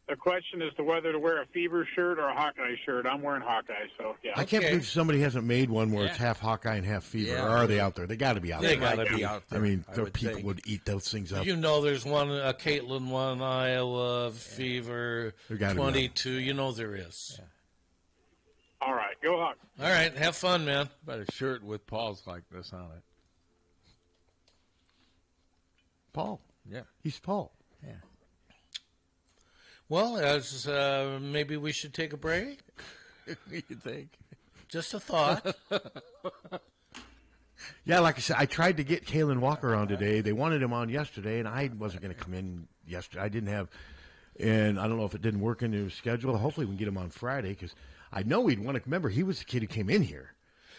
S6: The question is to whether to wear a Fever shirt or a Hawkeye shirt. I'm wearing Hawkeye, so yeah.
S3: I can't believe somebody hasn't made one where it's half Hawkeye and half Fever.
S1: Yeah.
S3: Or are they out there? They got to be out
S2: They
S3: there.
S2: gotta be
S1: out there.
S3: I mean,
S1: I would
S3: people
S1: think.
S3: would eat those things up.
S2: There's one, Caitlin one, Iowa, Fever,
S3: There gotta be
S2: 22. There is.
S6: All right, go Hawks.
S2: All right, have fun, man.
S1: About a shirt with Paul's like this on it.
S3: Paul.
S1: Yeah.
S3: He's Paul.
S1: Yeah.
S2: Well, as maybe we should take a break.
S1: You think?
S2: Just a thought.
S3: Yeah, like I said, I tried to get Kalen Walker on today. They wanted him on yesterday, and I wasn't going to come in yesterday. I didn't have, and I don't know if it didn't work into his schedule. Hopefully we can get him on Friday because I know he'd want to. Remember, he was the kid who came in here.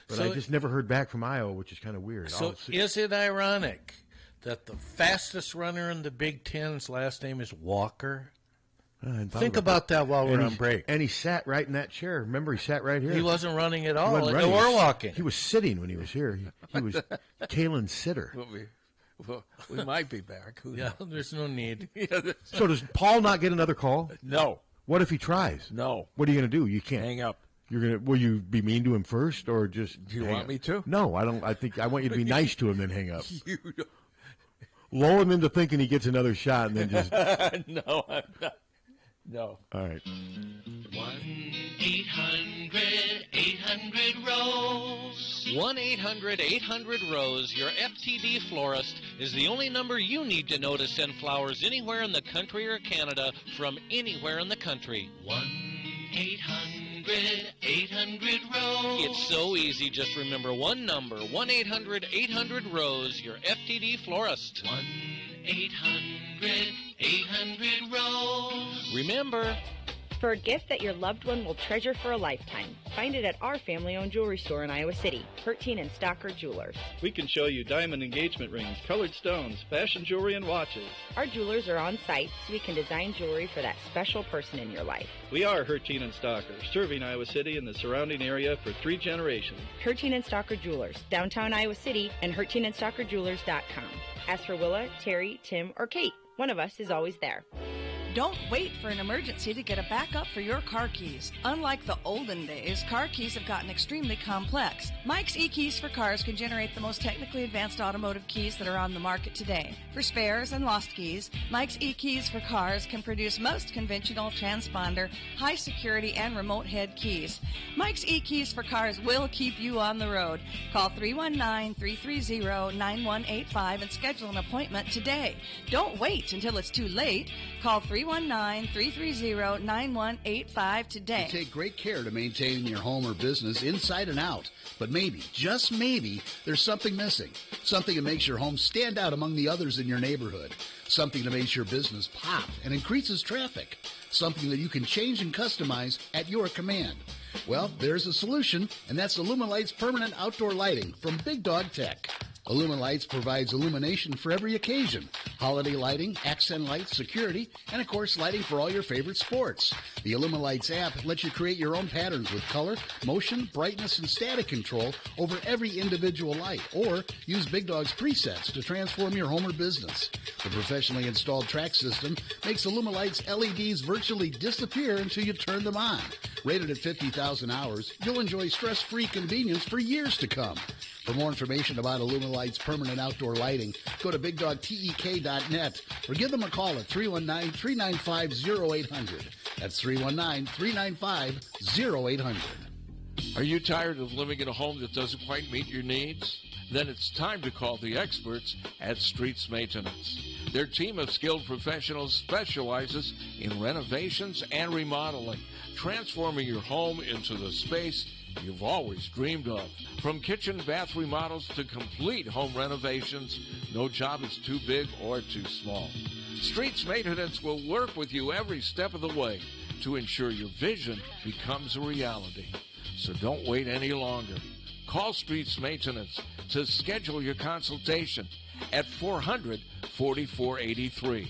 S3: But I just never heard back from Iowa, which is kind of weird.
S2: So is it ironic that the fastest runner in the Big Ten's last name is Walker? Think about that while we're on break.
S3: And he sat right in that chair. Remember, he sat right here.
S2: He wasn't running at all,
S3: He wasn't running.
S2: or walking.
S3: He was sitting when he was here. He was Kalen's sitter.
S1: We might be back. Who knows?
S2: There's no need.
S3: So does Paul not get another call?
S1: No.
S3: What if he tries?
S1: No.
S3: What are you going to do? You can't.
S1: Hang up.
S3: Will you be mean to him first, or just?
S1: Do you want me to?
S3: No, I don't. I think I want you to be nice to him, then hang up.
S1: You don't.
S3: Lull him into thinking he gets another shot, and then just.
S1: No, I'm not. No.
S3: All right.
S7: 1-800-800-ROSE. 1-800-800-ROSE. Your FTD florist is the only number you need to know to send flowers anywhere in the country or Canada from anywhere in the country. 1-800-800-ROSE. It's so easy. Just remember one number. 1-800-800-ROSE. Your FTD florist. 1-800-800-ROSE. Remember,
S8: For a gift that your loved one will treasure for a lifetime, find it at our family-owned jewelry store in Iowa City, Hertine and Stocker Jewelers.
S9: We can show you diamond engagement rings, colored stones, fashion jewelry, and watches.
S8: Our jewelers are on site so we can design jewelry for that special person in your life.
S9: We are Hertine and Stocker, serving Iowa City and the surrounding area for 3 generations.
S8: Hertine and Stocker Jewelers, downtown Iowa City, and HertineandStockerJewelers.com. Ask for Willa, Terry, Tim, or Kate. One of us is always there.
S10: Don't wait for an emergency to get a backup for your car keys. Unlike the olden days, car keys have gotten extremely complex. Mike's e-keys for cars can generate the most technically advanced automotive keys that are on the market today. For spares and lost keys, Mike's e-keys for cars can produce most conventional transponder, high security, and remote head keys. Mike's e-keys for cars will keep you on the road. Call 319-330-9185 and schedule an appointment today. Don't wait until it's too late. Call 319-330-9185 today.
S11: You take great care to maintain your home or business inside and out. But maybe, just maybe, there's something missing. Something that makes your home stand out among the others in your neighborhood. Something that makes your business pop and increases traffic. Something that you can change and customize at your command. Well, there's a solution, and that's Illuminlight's permanent outdoor lighting from Big Dog Tech. Illuminlights provides illumination for every occasion. Holiday lighting, accent lights, security, and of course lighting for all your favorite sports. The Illuminlights app lets you create your own patterns with color, motion, brightness, and static control over every individual light, or use Big Dog's presets to transform your home or business. The professionally installed track system makes Illuminlight's LEDs virtually disappear until you turn them on. Rated at 50,000 hours, you'll enjoy stress-free convenience for years to come. For more information about Illuminlight's permanent outdoor lighting, go to BigDogTEK.net or give them a call at 319-395-0800. That's 319-395-0800.
S1: Are you tired of living in a home that doesn't quite meet your needs? Then it's time to call the experts at Streets Maintenance. Their team of skilled professionals specializes in renovations and remodeling, transforming your home into the space you've always dreamed of. From kitchen bath remodels to complete home renovations, no job is too big or too small. Streets Maintenance will work with you every step of the way to ensure your vision becomes a reality. So don't wait any longer. Call Streets Maintenance to schedule your consultation at 400-4483.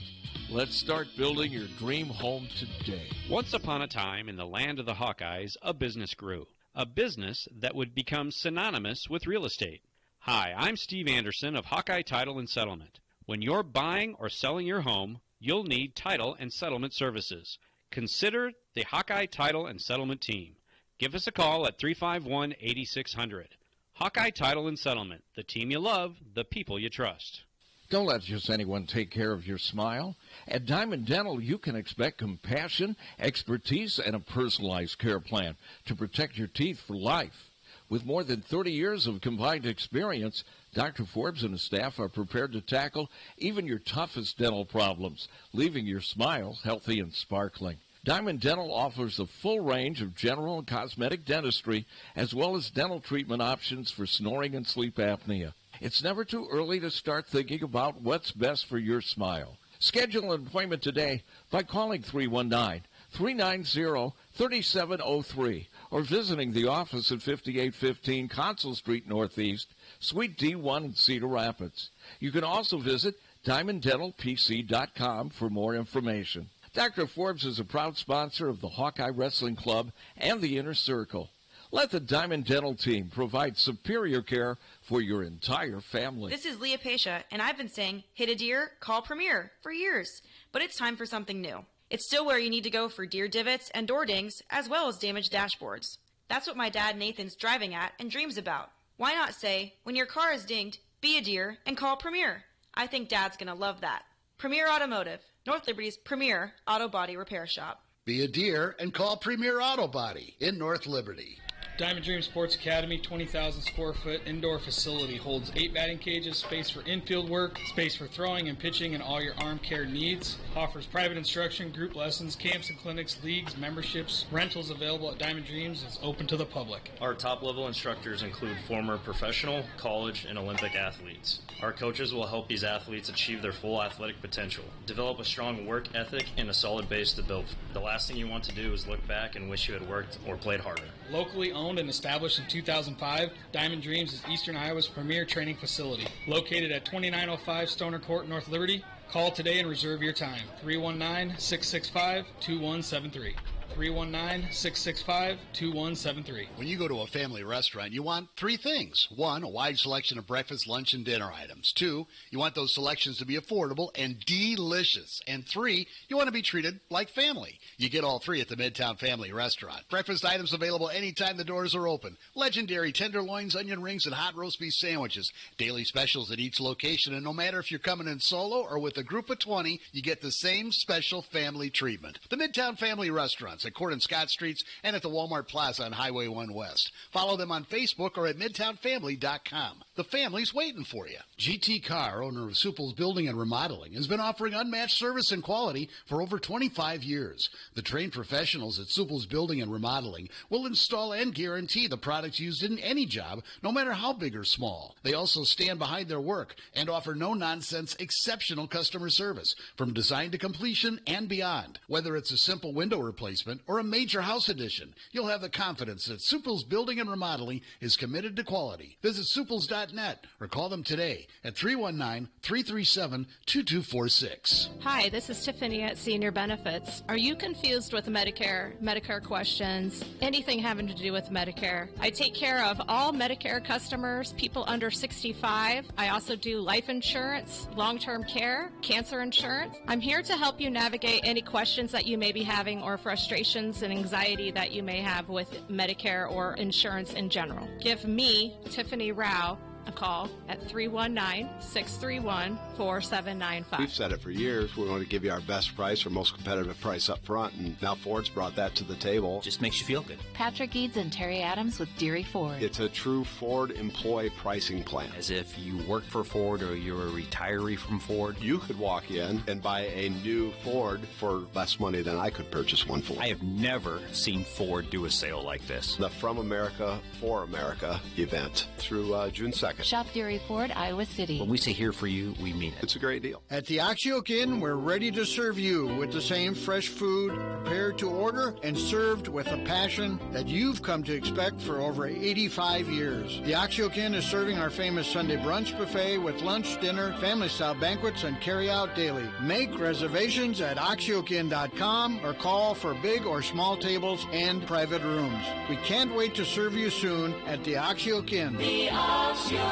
S1: Let's start building your dream home today.
S12: Once upon a time in the land of the Hawkeyes, a business grew. A business that would become synonymous with real estate. Hi, I'm Steve Anderson of Hawkeye Title and Settlement. When you're buying or selling your home, you'll need title and settlement services. Consider the Hawkeye Title and Settlement team. Give us a call at 351-8600. Hawkeye Title and Settlement, the team you love, the people you trust.
S1: Don't let just anyone take care of your smile. At Diamond Dental, you can expect compassion, expertise, and a personalized care plan to protect your teeth for life. With more than 30 years of combined experience, Dr. Forbes and his staff are prepared to tackle even your toughest dental problems, leaving your smile healthy and sparkling. Diamond Dental offers a full range of general and cosmetic dentistry, as well as dental treatment options for snoring and sleep apnea. It's never too early to start thinking about what's best for your smile. Schedule an appointment today by calling 319-390-3703 or visiting the office at 5815 Consul Street Northeast, Suite D1 in Cedar Rapids. You can also visit DiamondDentalPC.com for more information. Dr. Forbes is a proud sponsor of the Hawkeye Wrestling Club and the Inner Circle. Let the Diamond Dental team provide superior care for your entire family.
S13: This is Leah Pasha, and I've been saying, hit a deer, call Premier for years. But it's time for something new. It's still where you need to go for deer divots and door dings, as well as damaged dashboards. That's what my dad Nathan's driving at and dreams about. Why not say, when your car is dinged, be a deer and call Premier? I think Dad's going to love that. Premier Automotive, North Liberty's premier auto body repair shop.
S11: Be a deer and call Premier Auto Body in North Liberty.
S14: Diamond Dream Sports Academy, 20,000 square foot indoor facility, holds 8 batting cages, space for infield work, space for throwing and pitching and all your arm care needs. Offers private instruction, group lessons, camps and clinics, leagues, memberships. Rentals available at Diamond Dreams is open to the public.
S15: Our top level instructors include former professional, college, and Olympic athletes. Our coaches will help these athletes achieve their full athletic potential, develop a strong work ethic, and a solid base to build. The last thing you want to do is look back and wish you had worked or played harder.
S14: Locally owned and established in 2005, Diamond Dreams is Eastern Iowa's premier training facility. Located at 2905 Stoner Court, North Liberty. Call today and reserve your time. 319-665-2173. 319-665-2173.
S11: When you go to a family restaurant, you want three things. One, a wide selection of breakfast, lunch, and dinner items. Two, you want those selections to be affordable and delicious. And three, you want to be treated like family. You get all three at the Midtown Family Restaurant. Breakfast items available anytime the doors are open. Legendary tenderloins, onion rings, and hot roast beef sandwiches. Daily specials at each location, and no matter if you're coming in solo or with a group of 20, you get the same special family treatment. The Midtown Family Restaurants at Court and Scott Streets and at the Walmart Plaza on Highway 1 West. Follow them on Facebook or at midtownfamily.com. The family's waiting for you. GT Carr, owner of Supple's Building and Remodeling, has been offering unmatched service and quality for over 25 years. The trained professionals at Supple's Building and Remodeling will install and guarantee the products used in any job, no matter how big or small. They also stand behind their work and offer no-nonsense, exceptional customer service from design to completion and beyond. Whether it's a simple window replacement or a major house addition, you'll have the confidence that Supple's Building and Remodeling is committed to quality. Visit supples.net or call them today at 319-337-2246.
S16: Hi, this is Tiffany at Senior Benefits. Are you confused with Medicare questions, anything having to do with Medicare? I take care of all Medicare customers, people under 65. I also do life insurance, long-term care, cancer insurance. I'm here to help you navigate any questions that you may be having or frustrations and anxiety that you may have with Medicare or insurance in general. Give me, Tiffany Rao, a call at 319-631-4795.
S17: We've said it for years. We want to give you our best price or most competitive price up front, and now Ford's brought that to the table.
S18: Just makes you feel good.
S19: Patrick Eads and Terry Adams with Deary Ford.
S17: It's a true Ford employee pricing plan.
S18: As if you work for Ford or you're a retiree from Ford.
S17: You could walk in and buy a new Ford for less money than I could purchase one for.
S18: I have never seen Ford do a sale like this.
S17: The From America for America event through June 2nd.
S19: Shop Deary Ford, Iowa City.
S18: When we say here for you, we mean it.
S17: It's a great deal.
S20: At the Oxyoke Inn, we're ready to serve you with the same fresh food, prepared to order and served with a passion that you've come to expect for over 85 years. The Oxyoke Inn is serving our famous Sunday brunch buffet with lunch, dinner, family-style banquets, and carry-out daily. Make reservations at oxyokeinn.com or call for big or small tables and private rooms. We can't wait to serve you soon at the Oxyoke Inn.
S21: The Oxyoke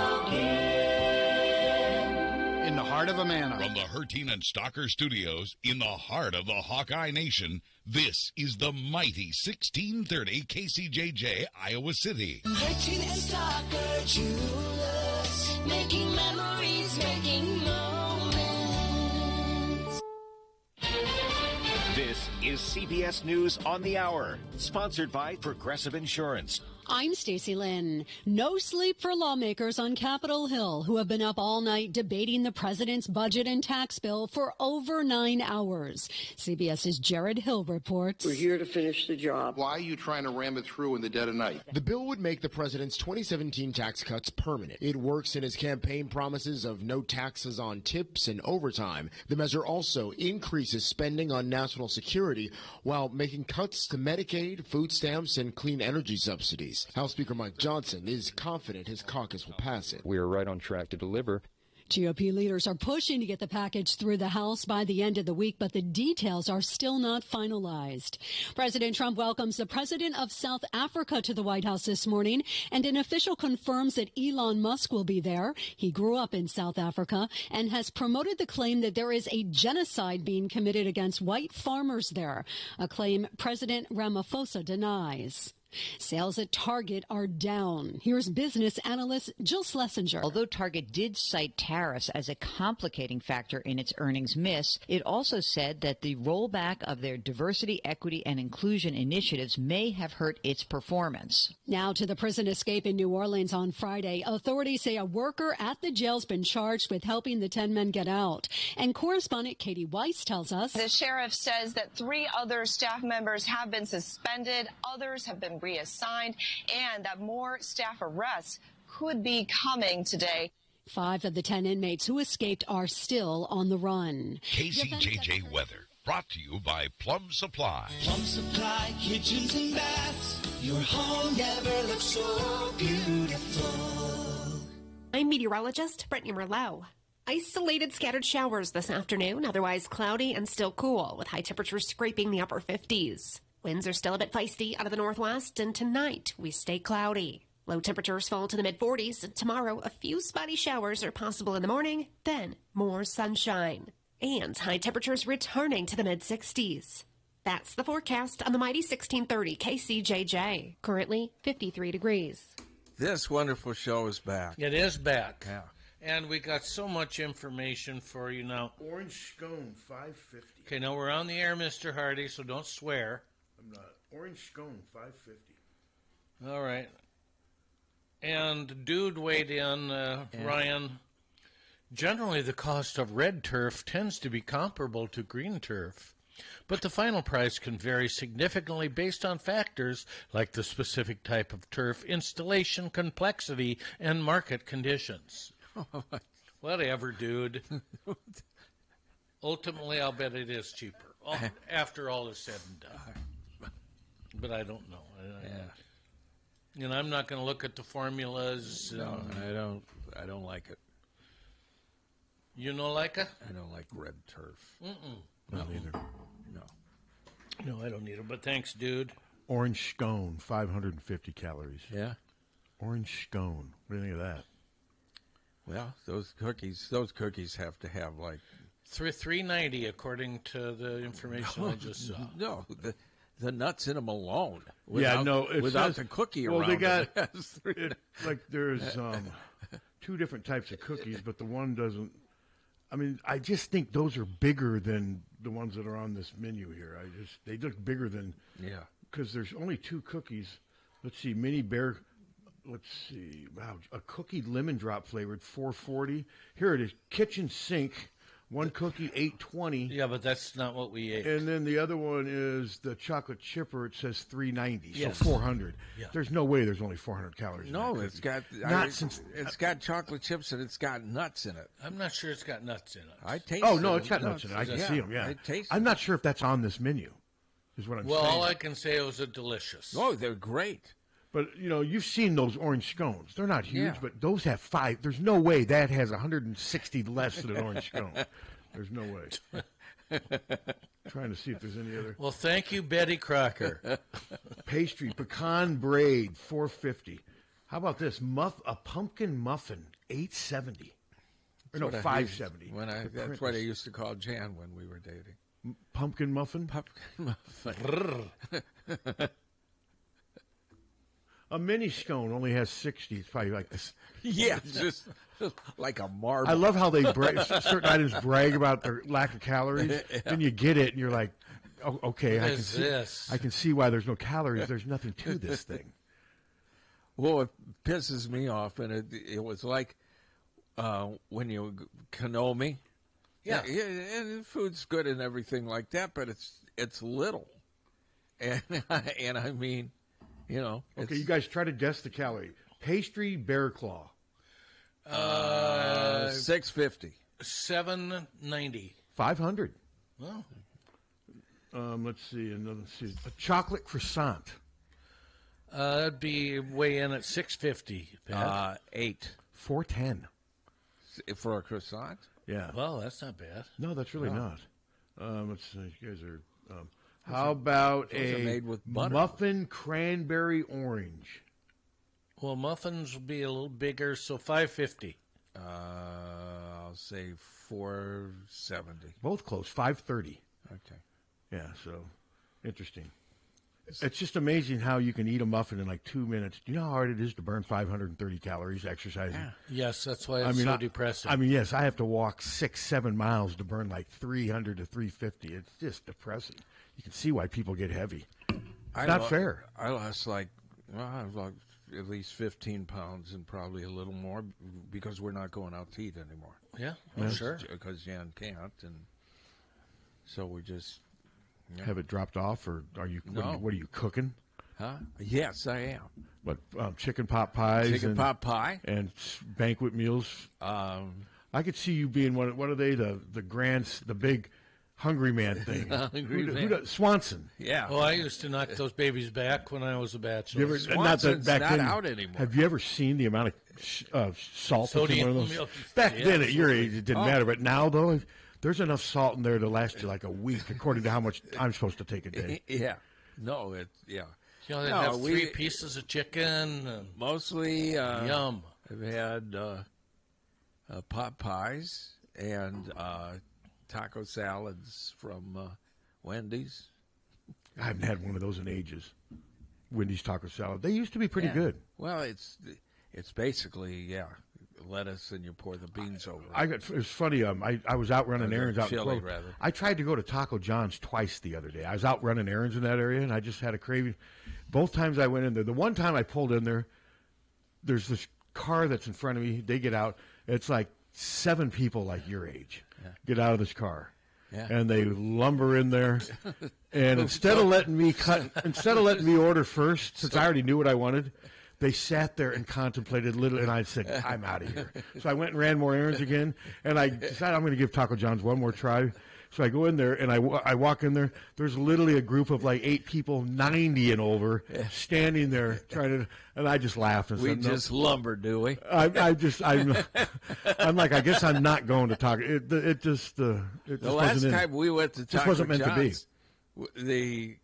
S20: in the heart of Amana.
S22: From the Harty and Stalker Studios in the heart of the Hawkeye Nation, this is the mighty 1630 KCJJ, Iowa City.
S21: Harty and Stalker Jewelers, making memories, making moments.
S23: This is CBS News on the Hour, sponsored by Progressive Insurance.
S24: I'm Stacey Lynn. No sleep for lawmakers on Capitol Hill who have been up all night debating the president's budget and tax bill for over 9 hours. CBS's Jared Hill reports.
S25: We're here to finish the job.
S26: Why are you trying to ram it through in the dead of night?
S27: The bill would make the president's 2017 tax cuts permanent. It works in his campaign promises of no taxes on tips and overtime. The measure also increases spending on national security while making cuts to Medicaid, food stamps, and clean energy subsidies. House Speaker Mike Johnson is confident his caucus will pass it.
S28: We are right on track to deliver.
S24: GOP leaders are pushing to get the package through the House by the end of the week, but the details are still not finalized. President Trump welcomes the president of South Africa to the White House this morning, and an official confirms that Elon Musk will be there. He grew up in South Africa and has promoted the claim that there is a genocide being committed against white farmers there, a claim President Ramaphosa denies. Sales at Target are down. Here's business analyst Jill Schlesinger.
S29: Although Target did cite tariffs as a complicating factor in its earnings miss, it also said that the rollback of their diversity, equity, and inclusion initiatives may have hurt its performance.
S24: Now to the prison escape in New Orleans on Friday. Authorities say a worker at the jail's been charged with helping the 10 men get out. And correspondent Katie Weiss tells us.
S30: The sheriff says that 3 other staff members have been suspended, others have been reassigned, and that more staff arrests could be coming today.
S24: 5 of the 10 inmates who escaped are still on the run.
S22: KCJJ Weather, brought to you by Plum Supply.
S21: Plum Supply, kitchens and baths. Your home never looks so beautiful.
S31: I'm meteorologist Brittany Merlot. Isolated scattered showers this afternoon, otherwise cloudy and still cool, with high temperatures scraping the upper 50s. Winds are still a bit feisty out of the northwest, and tonight we stay cloudy. Low temperatures fall to the mid-40s, and tomorrow a few spotty showers are possible in the morning, then more sunshine. And high temperatures returning to the mid-60s. That's the forecast on the mighty 1630 KCJJ. Currently 53 degrees.
S1: This wonderful show is back.
S2: It is back.
S1: Yeah.
S2: And we got so much information for you now.
S3: Orange scone, $5.50.
S2: Okay, now we're on the air, Mr. Harty, so don't swear.
S3: I'm not. Orange scone, $5.50.
S2: All right. And dude weighed in, Ryan. Generally, the cost of red turf tends to be comparable to green turf, but the final price can vary significantly based on factors like the specific type of turf, installation complexity, and market conditions. Whatever, dude. Ultimately, I'll bet it is cheaper after all is said and done. But I don't know. And I'm not going to look at the formulas.
S1: No, I don't like it.
S2: You don't like it?
S1: I don't like red turf.
S3: Not either.
S2: No, I don't either. But thanks, dude.
S3: Orange scone, 550 calories.
S1: Yeah.
S3: Orange scone. What do you think of that?
S1: Well, those cookies have to have like
S2: $3.90 according to the information I just saw.
S1: No, the nuts in them alone.
S3: Without
S1: the cookie
S3: well,
S1: around
S3: they got
S1: it.
S3: like there's two different types of cookies, but the one doesn't. I mean, I just think those are bigger than the ones that are on this menu here. They look bigger than because there's only two cookies. Let's see, mini bear. Let's see, wow, a cookie lemon drop flavored, $4.40. Here it is, kitchen sink. One cookie, $8.20.
S2: Yeah, but that's not what we ate.
S3: And then the other one is the chocolate chipper. It says $3.90,
S2: yes.
S3: so $400.
S2: Yeah.
S3: There's no way there's only 400 calories.
S1: No,
S3: in that
S1: it's got it's got chocolate chips and it's got nuts in it.
S2: I'm not sure it's got nuts in it.
S1: I taste.
S3: Oh no, it's got nuts in it. I can see them. Yeah,
S1: I taste
S3: I'm not sure if that's on this menu. Is what I'm saying.
S2: Well, all I can say is delicious.
S1: Oh, they're great.
S3: But, you've seen those orange scones. They're not huge, but those have 5. There's no way that has 160 less than an orange scone. There's no way. Trying to see if there's any other.
S2: Well, thank you, Betty Crocker.
S3: Pastry, pecan braid, $4.50. How about this? A pumpkin muffin, $8.70. Or no, $5.70.
S1: That's what I used to call Jan when we were dating.
S3: Pumpkin muffin?
S1: Pumpkin muffin.
S3: A mini scone only has 60. It's probably like this.
S1: Yeah, it's just like a marble.
S3: I love how they certain items brag about their lack of calories. Yeah. Then you get it, and you're like, oh, okay, I can see why there's no calories. There's nothing to this thing.
S1: Well, it pisses me off, and it was like when you canoe. Yeah, and the food's good and everything like that, but it's little, and I mean.
S3: Okay, you guys try to guess the calorie. Pastry bear claw.
S1: $6.50.
S2: $7.90.
S3: $500.
S2: Oh.
S3: Let's see. A chocolate croissant.
S2: That'd be way in at $6.50.
S1: $8.
S3: $4.10.
S1: For a croissant?
S3: Yeah.
S2: Well, that's not bad.
S3: No, that's really not. Let's see. You guys are. How about a muffin cranberry orange?
S2: Well, muffins will be a little bigger, so $5.50.
S1: I'll say $4.70.
S3: Both close, $5.30.
S1: Okay.
S3: Yeah, so interesting. It's just amazing how you can eat a muffin in like 2 minutes. Do you know how hard it is to burn 530 calories exercising?
S2: Yeah. Yes, that's why it's so depressing.
S3: I mean, yes, I have to walk 6-7 miles to burn like 300 to 350. It's just depressing. You can see why people get heavy. It's not fair.
S1: I lost at least 15 pounds and probably a little more because we're not going out to eat anymore.
S2: Yeah, sure.
S1: Because Jan can't, and so we just
S3: have it dropped off, or are you?
S1: No.
S3: What are you cooking?
S1: Huh? Yes, I am.
S3: What chicken pot pies?
S1: Chicken pot pie
S3: and banquet meals. I could see you being what are they? The big. Hungry man thing. Swanson.
S1: Yeah.
S2: Well, I used to knock those babies back when I was a bachelor.
S1: Swanson's not out anymore.
S3: Have you ever seen the amount of salt that's in one of those?
S2: Milk.
S3: Back then, at your age, it didn't matter. But now, though, there's enough salt in there to last you like a week, according to how much I'm supposed to take a day.
S1: Yeah. No,
S2: They have 3 pieces of chicken.
S1: Mostly,
S2: yum.
S1: I've had pot pies and taco salads from Wendy's.
S3: I haven't had one of those in ages. Wendy's taco salad. They used to be pretty good.
S1: Well, it's basically lettuce and you pour the beans over.
S3: It was funny. I was out running errands out in
S1: chili,
S3: Clover.
S1: rather.
S3: I tried to go to Taco John's twice the other day. I was out running errands in that area, and I just had a craving. Both times I went in there. The one time I pulled in there, there's this car that's in front of me. They get out. It's like 7 people like your age get out of this car.
S1: Yeah.
S3: And they lumber in there, and instead of letting me order first, since I already knew what I wanted, they sat there and contemplated and I said, I'm out of here. So I went and ran more errands again, and I decided I'm going to give Taco John's one more try. So I go in there, and I walk in there. There's literally a group of like 8 people, 90 and over, standing there trying to, and I just laughed and said,
S1: We just lumber, do we?
S3: I'm like, I guess I'm not going to Taco. It just
S1: the last time we went to Taco
S3: wasn't meant
S1: John's,
S3: to be.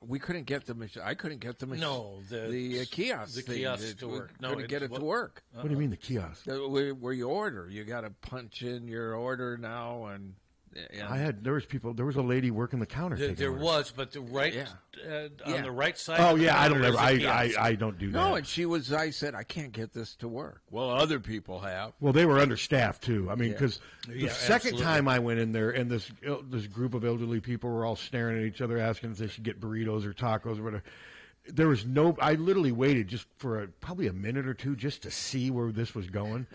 S1: We couldn't get the machine. I couldn't get the machine.
S2: No,
S1: the kiosk.
S2: The
S1: thing.
S2: kiosk to work. No,
S1: couldn't get it to work.
S3: What do you mean the kiosk?
S1: Where you order, you got to punch in your order now, and
S3: there was a lady working the counter.
S2: There was, but on the right side.
S3: Oh
S2: of the
S3: yeah, I don't
S2: counter
S3: ever.
S2: is a kiosk.
S3: I don't do that.
S1: No, and I said, I can't get this to work. Well, other people have.
S3: Well, they were understaffed too. I mean, because the second
S2: absolutely.
S3: time I went in there, and this group of elderly people were all staring at each other, asking if they should get burritos or tacos or whatever. There was I literally waited just for probably a minute or two just to see where this was going.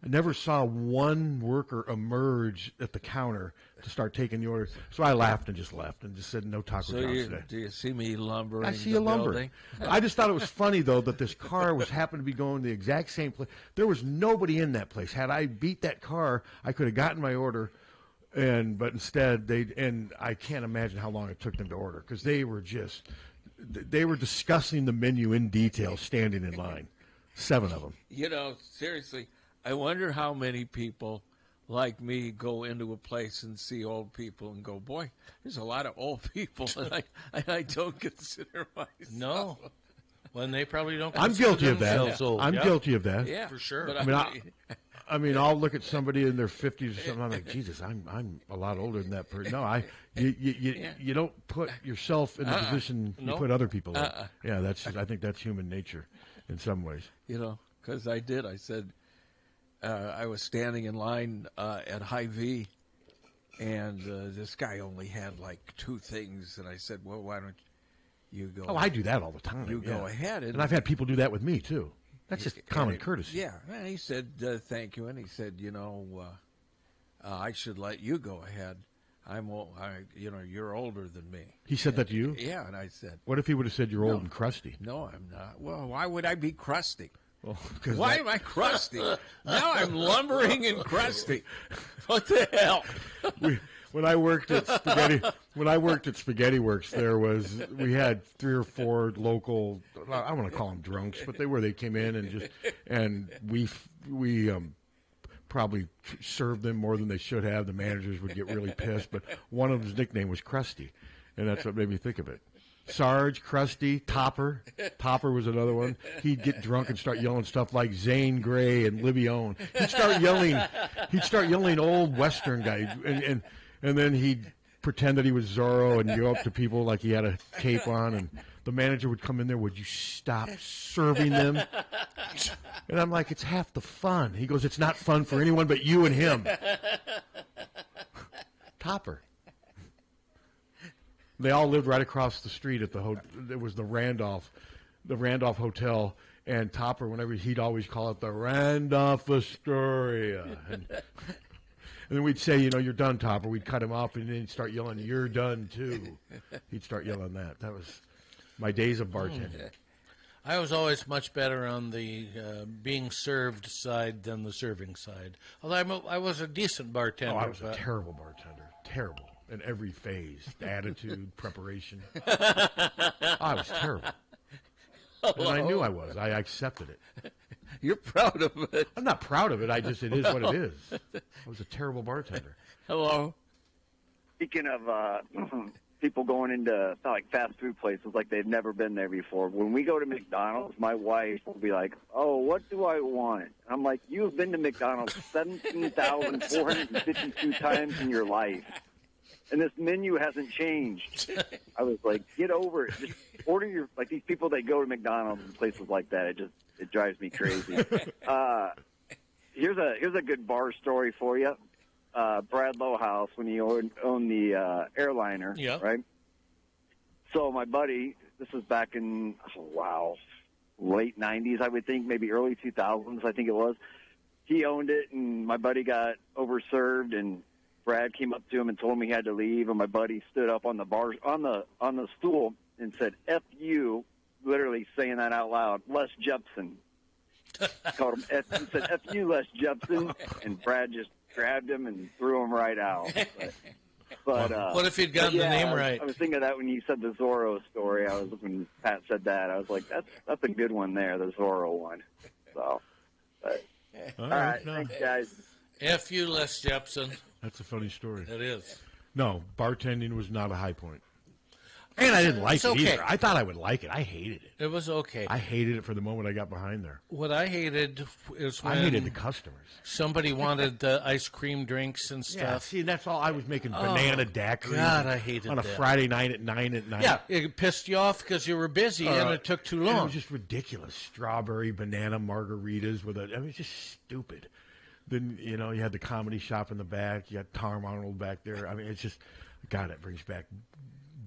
S3: I never saw one worker emerge at the counter to start taking the order. So I laughed and just left and just said no Taco John's today.
S1: Do you see me lumbering?
S3: I see you lumbering. I just thought it was funny, though, that this car happened to be going the exact same place. There was nobody in that place. Had I beat that car, I could have gotten my order, but instead I can't imagine how long it took them to order because they were discussing the menu in detail, standing in line. 7 of them.
S1: Seriously, I wonder how many people like me go into a place and see old people and go, boy, there's a lot of old people, and I don't consider myself.
S2: No. Well, they probably don't
S3: I'm
S2: consider
S3: guilty of that.
S2: themselves old.
S3: I'm guilty of that.
S1: Yeah,
S2: for sure.
S1: But
S3: I mean, I'll look at somebody in their 50s or something. I'm like, Jesus, I'm a lot older than that person. No, you don't put yourself in the position you put other people in. Yeah, I think that's human nature in some ways.
S1: Because I said, I was standing in line at Hy-Vee, and this guy only had like 2 things, and I said, well, why don't you go?
S3: Oh, I do that all the time.
S1: You go ahead.
S3: And I've had people do that with me, too. That's just common courtesy.
S1: Yeah, and he said, thank you, and he said, I should let you go ahead. You're older than me.
S3: He said that to you?
S1: Yeah, and I said.
S3: What if he would have said you're old and crusty?
S1: No, I'm not. Well, why would I be crusty?
S3: Well,
S1: why am I crusty? Now I'm lumbering and crusty. What the hell?
S3: When I worked at Spaghetti Works, we had 3 or 4 local. I don't want to call them drunks, but they came in and we probably served them more than they should have. The managers would get really pissed, but one of his nickname was Krusty, and that's what made me think of it. Sarge, Krusty, Topper. Topper was another one. He'd get drunk and start yelling stuff like Zane Grey and Libby Owen. He'd start yelling old Western guy, and then he'd pretend that he was Zorro and go up to people like he had a cape on, and the manager would come in there, would you stop serving them? And I'm like, it's half the fun. He goes, it's not fun for anyone but you and him. Topper. They all lived right across the street at it was the Randolph Hotel, and Topper, whenever he'd always call it the Randolph Astoria. And then we'd say, you're done, Topper. We'd cut him off, and then he'd start yelling, you're done, too. He'd start yelling that. That was my days of bartending.
S2: I was always much better on the being served side than the serving side. Although I was a decent bartender.
S3: Oh, I was a terrible bartender. Terrible. In every phase. Attitude, preparation. I was terrible.
S1: Hello?
S3: And I knew I was. I accepted it.
S1: You're proud of it.
S3: I'm not proud of it. It is what it is. I was a terrible bartender.
S1: Hello.
S4: Speaking of people going into like fast food places like they've never been there before. When we go to McDonald's, my wife will be like, "Oh, what do I want?" I'm like, "You have been to McDonald's 17,452 times in your life, and this menu hasn't changed." I was like, "Get over it. Just order your like these people that go to McDonald's and places like that. It drives me crazy." Here's a good bar story for you. Brad Lowhouse, when he owned the airliner, right? So my buddy, this was back in, late 90s, I would think, maybe early 2000s, I think it was. He owned it, and my buddy got overserved, and Brad came up to him and told him he had to leave, and my buddy stood up on the bar, on the stool and said, "F you," literally saying that out loud, "Les Jepson." Called him, he said, "F you, Les Jepson," and Brad just grabbed him and threw him right out. But
S2: what if he'd gotten the name right?
S4: I was thinking of that when you said the Zorro story. When Pat said that, I was like, that's a good one there, the Zorro one. So, but, all right, thanks, guys.
S2: F you, Les Jepson.
S3: That's a funny story.
S2: It is.
S3: No, bartending was not a high point. And I didn't like it either. I thought I would like it. I hated it.
S2: It was okay.
S3: I hated it for the moment I got behind there.
S2: What I hated is when
S3: I hated the customers.
S2: Somebody wanted the ice cream drinks and stuff.
S3: Yeah, see, that's all. I was making banana daiquiris.
S2: God, I hated
S3: on a
S2: that.
S3: Friday night at 9 at night.
S2: Yeah, it pissed you off because you were busy and it took too long.
S3: It was just ridiculous. Strawberry banana margaritas with it. I mean, it's just stupid. Then, you had the comedy shop in the back. You got Tom Arnold back there. I mean, it's just, God, it brings back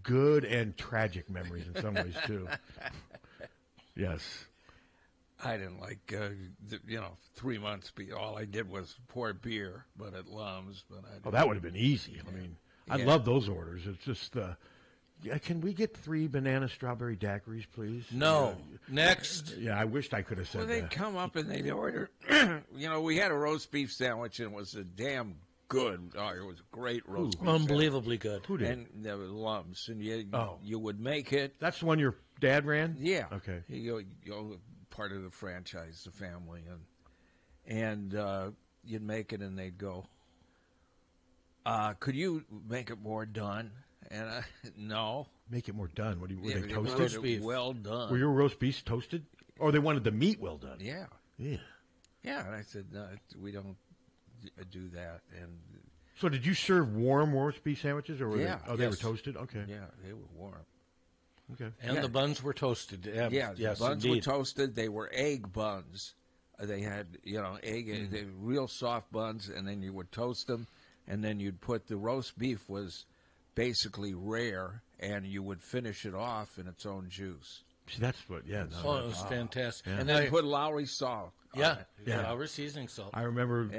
S3: good and tragic memories in some ways, too. Yes.
S1: I didn't like, 3 months. All I did was pour beer, but at Lum's. But
S3: that would have been easy. I mean, I love those orders. It's just, can we get 3 banana strawberry daiquiris, please?
S2: No. Next.
S3: Yeah, I wished I could have said that.
S1: Well, they'd come up and they'd order. We had a roast beef sandwich, and it was a damn good. Oh, it was a great roast beef
S2: Unbelievably good.
S3: Who did?
S1: And there were Lum's, and you would make it.
S3: That's the one your dad ran?
S1: Yeah.
S3: Okay.
S1: You're part of the franchise, the family, and you'd make it, and they'd go, "Could you make it more done?" And no.
S3: Make it more done. Were they toasted?
S1: Roast beef. Well done.
S3: Were your roast beefs toasted? Or they wanted the meat well done?
S1: Yeah.
S3: Yeah.
S1: Yeah, and I said, no, we don't do that. And
S3: so did you serve warm roast beef sandwiches? Or were they were toasted? Okay.
S1: Yeah, they were warm.
S3: Okay.
S2: And the buns were toasted.
S1: Yes, the buns were toasted. They were egg buns. They had, egg, they real soft buns, and then you would toast them, and then you'd put the roast beef was basically rare, and you would finish it off in its own juice.
S3: See, that's what,
S2: it was fantastic.
S1: Yeah. And then put Lowry salt.
S2: Lowry seasoning salt.
S3: I remember.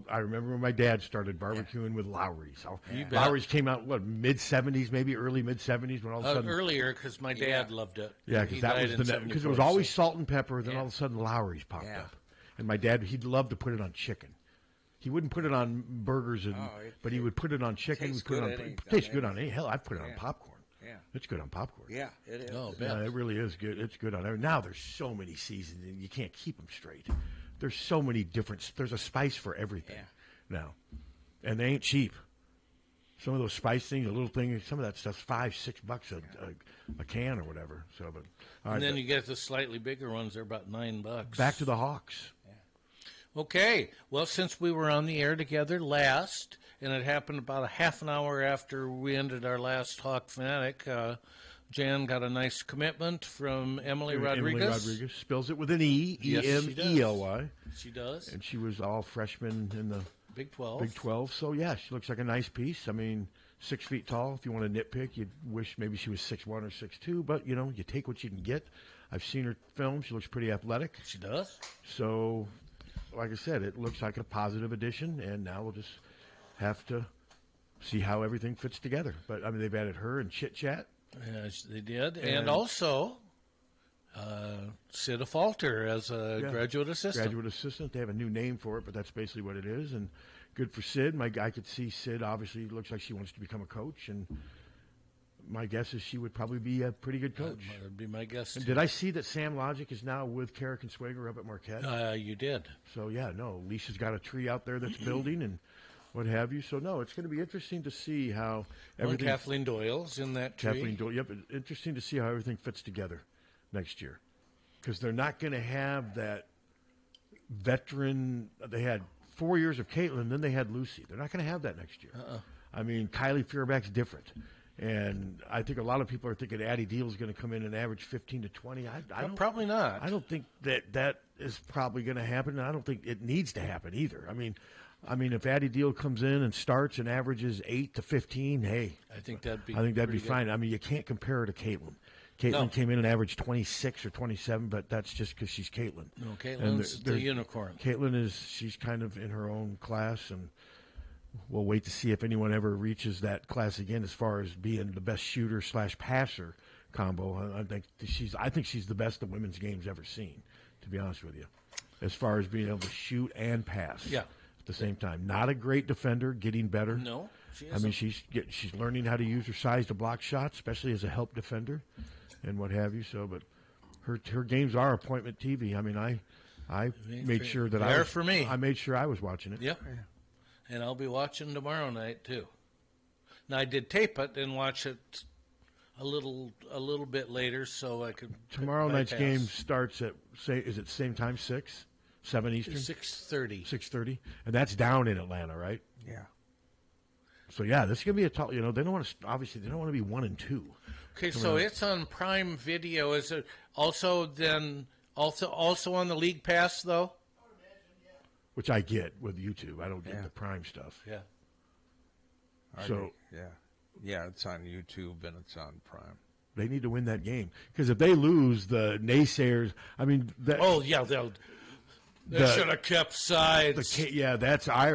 S3: I remember when my dad started barbecuing with Lowry's. So
S2: bet.
S3: Lowry's came out mid '70s, maybe early mid '70s, when all of a sudden
S2: earlier because my dad loved it.
S3: Yeah, because that was because it was always salt and pepper. Then all of a sudden Lowry's popped up, and my dad he'd love to put it on chicken. He wouldn't put it on burgers, but he would put it on chicken. Tastes good on any. Hell, I'd put it on popcorn.
S1: Yeah,
S3: it's good on popcorn.
S1: Yeah, it is.
S3: Oh, yeah, it really is good. It's good on. Now there's so many seasons, and you can't keep them straight. There's so many different. There's a spice for everything now, and they ain't cheap. Some of those spice things, a little thing, some of that stuff's $5-6 a can or whatever. So, but
S2: then you get the slightly bigger ones. They're about $9.
S3: Back to the Hawks.
S2: Okay, well, since we were on the air together last, and it happened about a half an hour after we ended our last Hawk Fanatic, Jan got a nice commitment from Emily Rodriguez.
S3: Emily Rodriguez spells it with an E, E-M-E-L-Y.
S2: She does.
S3: And she was all freshman in the
S2: Big 12.
S3: Big 12. So, yeah, she looks like a nice piece. I mean, 6 feet tall. If you want to nitpick, you'd wish maybe she was 6'1" or 6'2", but, you take what you can get. I've seen her film. She looks pretty athletic.
S2: She does.
S3: So, like I said, it looks like a positive addition, and now we'll just have to see how everything fits together. But, I mean, they've added her and Chit Chat.
S2: Yes, they did. And also Sid Falter as a graduate assistant.
S3: Graduate assistant. They have a new name for it, but that's basically what it is. And good for Sid. I could see Sid, obviously, looks like she wants to become a coach. And my guess is she would probably be a pretty good coach.
S2: That would be my guess,
S3: and did I see that Sam Logic is now with Carrick and Swager up at Marquette?
S2: You did.
S3: So, yeah, no. Lisa's got a tree out there that's building, and what have you. So, no, it's going to be interesting to see how everything...
S2: Kathleen Doyle's in that tree.
S3: Kathleen Doyle, yep. Interesting to see how everything fits together next year. Because they're not going to have that veteran... They had 4 years of Caitlin, then they had Lucy. They're not going to have that next year. I mean, Kylie Fearback's different. And I think a lot of people are thinking Addie Deal is going to come in and average 15 to 20. I don't,
S2: probably not.
S3: I don't think that is probably going to happen. And I don't think it needs to happen either. I mean, if Addie Deal comes in and starts and averages 8 to 15, hey,
S2: I think that'd be
S3: fine.
S2: Good.
S3: I mean, you can't compare her to Caitlin. Caitlin came in and averaged 26 or 27, but that's just because she's Caitlin.
S2: No, Caitlin's the unicorn.
S3: Caitlin she's kind of in her own class, and we'll wait to see if anyone ever reaches that class again as far as being the best shooter / passer combo. I think she's the best the women's game's ever seen, to be honest with you, as far as being able to shoot and pass at the same time. Not a great defender, getting better.
S2: No, she isn't.
S3: I mean, she's learning how to use her size to block shots, especially as a help defender and what have you. So, but her games are appointment TV. I mean, I made sure that I made sure I was watching it.
S2: Yep. And I'll be watching tomorrow night too. Now I did tape it and watch it a little bit later, so I could.
S3: Tomorrow night's game starts at is it same time 7 Eastern?
S2: 6:30.
S3: 6:30, and that's down in Atlanta, right?
S1: Yeah.
S3: So yeah, this is gonna be a tough. They don't want to obviously they don't want to be 1 and 2.
S2: Okay, so it's on Prime Video. Is it also on the League Pass though?
S3: Which I get with YouTube. I don't get the Prime stuff.
S2: Yeah.
S3: So
S1: yeah, it's on YouTube and it's on Prime.
S3: They need to win that game because if they lose, the naysayers. I mean, they
S2: should have kept sides.
S3: I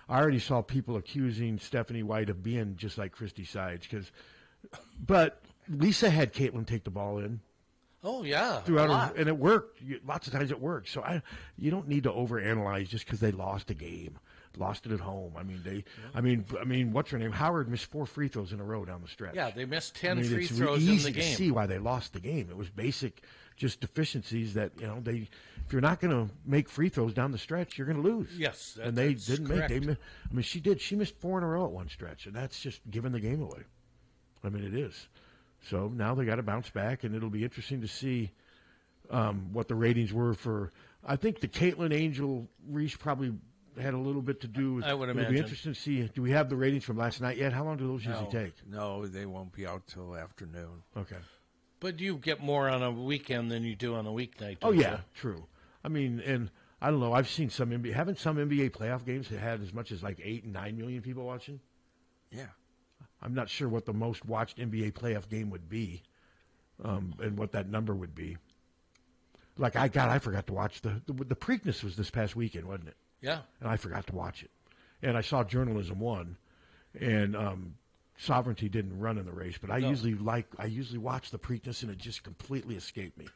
S3: already saw people accusing Stephanie White of being just like Christy Sides but Lisa had Caitlin take the ball in.
S2: Oh yeah,
S3: and it worked. Lots of times it worked. So you don't need to overanalyze just because they lost a game, lost it at home. I mean I mean, what's her name? Howard missed 4 free throws in a row down the stretch.
S2: Yeah, they missed 10 free throws
S3: in the game. It's easy to see why they lost the game. It was basic, just deficiencies that if you're not going to make free throws down the stretch, you're going to lose.
S2: Yes,
S3: and they didn't
S2: correct.
S3: make. I mean, she did. She missed 4 in a row at one stretch, and that's just giving the game away. I mean, it is. So now they got to bounce back, and it'll be interesting to see what the ratings were for. I think the Caitlin Angel Reese probably had a little bit to do with.
S2: I would imagine.
S3: It'll be interesting to see. Do we have the ratings from last night yet? How long do those usually take?
S1: No, they won't be out till afternoon.
S3: Okay.
S2: But you get more on a weekend than you do on a weeknight.
S3: Oh yeah, true. I mean, and I don't know. I've seen some NBA. Haven't some NBA playoff games had as much as like 8 and 9 million people watching?
S1: Yeah.
S3: I'm not sure what the most watched NBA playoff game would be, and what that number would be. Like I forgot to watch the Preakness was this past weekend, wasn't it?
S2: Yeah.
S3: And I forgot to watch it, and I saw Journalism won, and Sovereignty didn't run in the race. But I usually watch the Preakness, and it just completely escaped me,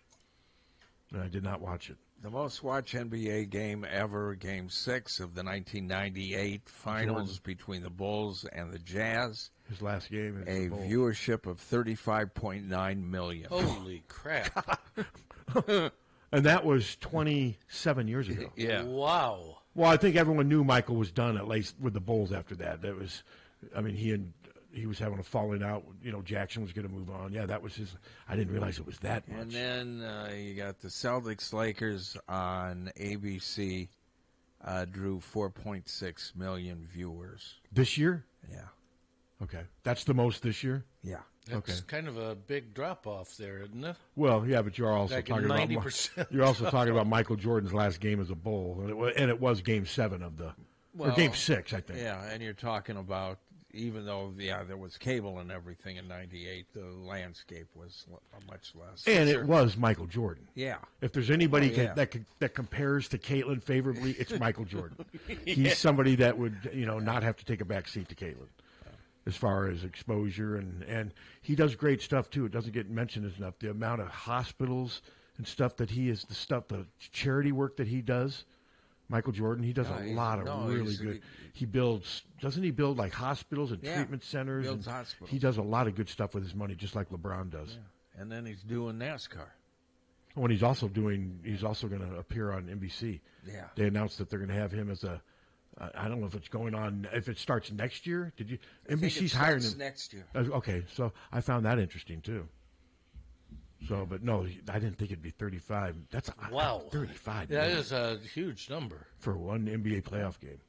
S3: and I did not watch it.
S1: The most watched NBA game ever, Game 6 of the 1998 finals between the Bulls and the Jazz.
S3: His last game.
S1: A viewership of 35.9 million.
S2: Holy crap.
S3: And that was 27 years ago.
S1: Yeah.
S2: Wow.
S3: Well, I think everyone knew Michael was done, at least with the Bulls after that. That was, I mean, he was having a falling out. Jackson was going to move on. Yeah, that was his. I didn't realize it was that much.
S1: And then you got the Celtics-Lakers on ABC. Drew 4.6 million viewers.
S3: This year?
S1: Yeah.
S3: Okay. That's the most this year?
S1: Yeah.
S2: That's kind of a big drop-off there, isn't it?
S3: Well, yeah, but you're also
S2: Back
S3: talking
S2: 90%.
S3: about you're also talking about Michael Jordan's last game as a Bull, and it was Game 7 of the or Game 6, I think.
S1: Yeah, and you're talking about even though there was cable and everything in '98, the landscape was much less.
S3: And it was Michael Jordan.
S1: Yeah.
S3: If there's anybody that compares to Caitlin favorably, it's Michael Jordan. He's somebody that would not have to take a back seat to Caitlin. As far as exposure, and he does great stuff, too. It doesn't get mentioned enough. The amount of hospitals and stuff that the charity work that he does, Michael Jordan, he does a lot of really good. Doesn't he build like hospitals and treatment centers?
S1: Builds hospitals.
S3: He does a lot of good stuff with his money, just like LeBron does.
S1: Yeah. And then he's doing NASCAR.
S3: When he's also going to appear on NBC.
S1: Yeah.
S3: They announced that they're going to have him as a I don't know if it's going on. If it starts next year, did you?
S1: I think
S3: NBC's
S1: it
S3: hiring
S1: starts
S3: him
S1: next year.
S3: Okay, so I found that interesting too. So, but no, I didn't think it'd be 35. That's
S2: wow,
S3: 35.
S2: That is a huge number
S3: for one NBA playoff game.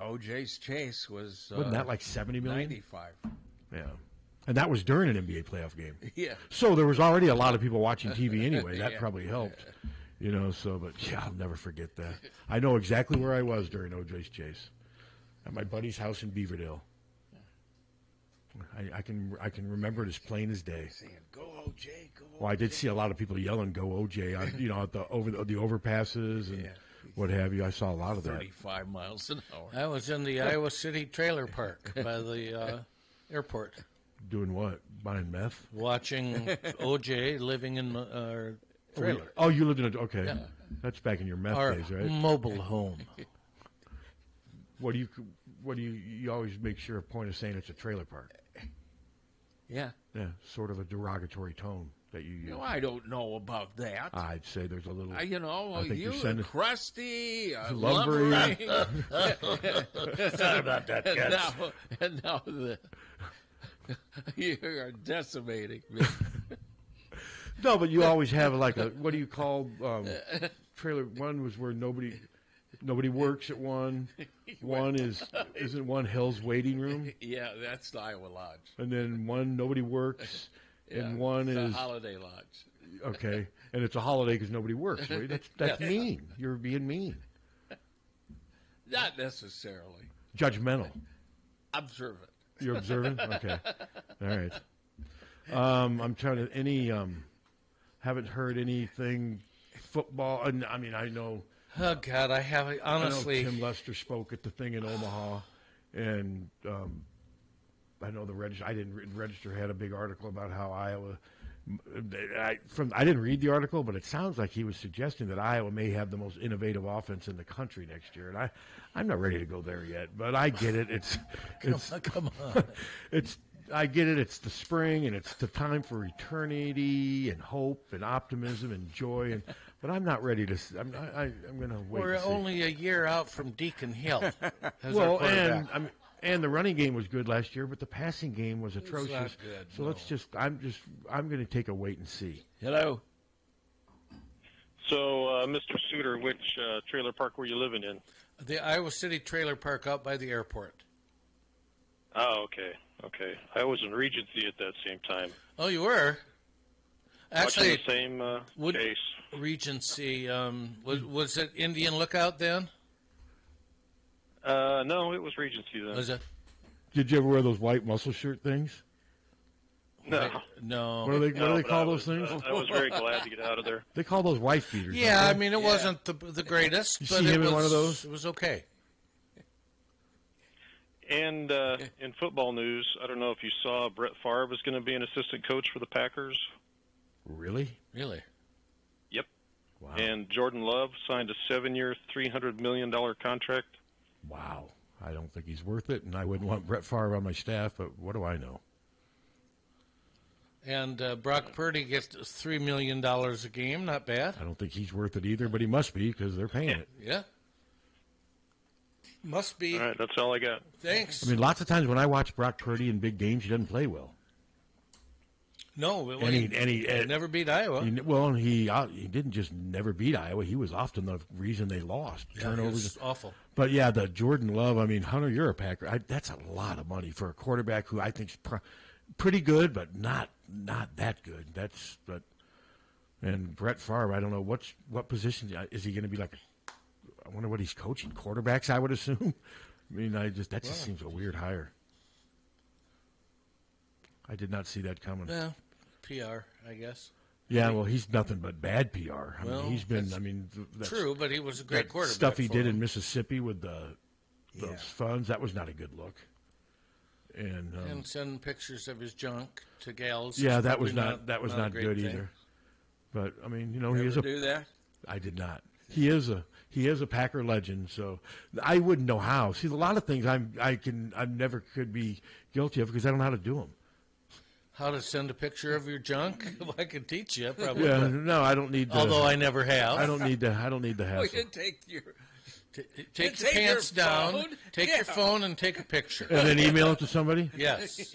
S1: OJ's chase was
S3: wasn't that like 70 million?
S1: 95.
S3: Yeah, and that was during an NBA playoff game.
S1: Yeah.
S3: So there was already a lot of people watching TV anyway. That
S1: Yeah.
S3: probably helped. You know, so, but yeah, I'll never forget that. I know exactly where I was during OJ's chase. At my buddy's house in Beaverdale. I can remember it as plain as day.
S1: Saying, "Go OJ, go OJ."
S3: Well, I did see a lot of people yelling "Go OJ" on, at the overpasses and what have you. I saw a lot of that.
S1: 35 miles an hour.
S2: I was in the Iowa City trailer park by the airport.
S3: Doing what? Buying meth?
S2: Watching OJ living in our trailer.
S3: Oh, you lived in okay.
S2: Yeah.
S3: That's back in your meth
S2: Our
S3: days, right?
S2: mobile home.
S3: What do you always make sure a point of saying it's a trailer park?
S1: Yeah.
S3: Yeah, sort of a derogatory tone that you use.
S1: No, I don't know about that.
S3: I'd say there's a little.
S1: I think
S3: you're
S1: crusty,
S3: lumbering.
S2: It's not about that, guys.
S1: And now you are decimating me.
S3: No, but you always have like a, what do you call trailer? One was where nobody works at one. One isn't one Hell's Waiting Room?
S1: Yeah, that's the Iowa Lodge.
S3: And then one nobody works, and one
S1: it's
S3: is
S1: a Holiday Lodge.
S3: Okay, and it's a holiday because nobody works. Right? That's mean. You're being mean.
S1: Not necessarily.
S3: Judgmental.
S1: Observant.
S3: You're observant? Okay. All right. I'm trying to haven't heard anything football. And I mean, I know.
S2: Oh God, I haven't honestly.
S3: I know Tim Lester spoke at the thing in Omaha, and I know the register. I didn't register had a big article about how Iowa. I didn't read the article, but it sounds like he was suggesting that Iowa may have the most innovative offense in the country next year, and I'm not ready to go there yet. But I get it.
S2: Come on.
S3: I get it. It's the spring, and it's the time for eternity and hope and optimism and joy. But I'm not ready to. I'm going to wait.
S2: We're
S3: and see.
S2: only a year out from Deacon Hill.
S3: Well, and the running game was good last year, but the passing game was atrocious.
S2: Not good,
S3: so let's just. I'm going to take a wait and see.
S1: Hello.
S5: So, Mr. Suter, which trailer park were you living in?
S2: The Iowa City trailer park out by the airport.
S5: Oh, okay. I was in Regency at that same time.
S2: Oh, you were? Actually,
S5: watching the same chase.
S2: Regency, was it Indian Lookout then?
S5: No, it was Regency then.
S2: Was it?
S3: Did you ever wear those white muscle shirt things?
S5: No.
S2: No.
S3: What do they call those things?
S5: I was very glad to get out of there.
S3: They call those wife beaters.
S2: Yeah, I mean, it wasn't the greatest.
S3: You
S2: but
S3: see him
S2: it was,
S3: in one of those?
S2: It was okay.
S5: And in football news, I don't know if you saw Brett Favre was going to be an assistant coach for the Packers.
S3: Really?
S2: Really?
S5: Yep.
S3: Wow.
S5: And Jordan Love signed a 7-year, $300 million contract.
S3: Wow. I don't think he's worth it, and I wouldn't want Brett Favre on my staff, but what do I know?
S2: And Brock Purdy gets $3 million a game. Not bad.
S3: I don't think he's worth it either, but he must be because they're paying it.
S2: Yeah. Must be.
S5: All right, that's all I got.
S2: Thanks.
S3: I mean, lots of times when I watch Brock Purdy in big games, he doesn't play well.
S2: No,
S3: he
S2: never beat Iowa.
S3: He didn't just never beat Iowa. He was often the reason they lost.
S2: Yeah,
S3: Turnovers.
S2: it was awful.
S3: But yeah, the Jordan Love. I mean, Hunter, you're a Packer. That's a lot of money for a quarterback who I think's pretty good, but not that good. And Brett Favre. I don't know what position is he going to be like. I wonder what he's coaching. Quarterbacks, I would assume. I mean, that just seems a weird hire. I did not see that coming.
S2: Yeah, PR, I guess.
S3: Yeah, well, he's nothing but bad PR. He's been.
S2: True, but he was a great quarterback.
S3: Stuff he did in Mississippi with those funds, that was not a good look. And
S2: sending pictures of his junk to gals.
S3: Yeah, that was not good either. But I mean, he is
S1: do that.
S3: I did not. He is a Packer legend, so I wouldn't know how. See, a lot of things I never could be guilty of because I don't know how to do them.
S2: How to send a picture of your junk? Well, I could teach you, probably.
S3: Yeah, no, I don't need.
S2: Although I never have.
S3: I don't need to hassle.
S1: We can
S2: Take your pants down, take your phone, and take a picture.
S3: And then email it to somebody?
S2: Yes.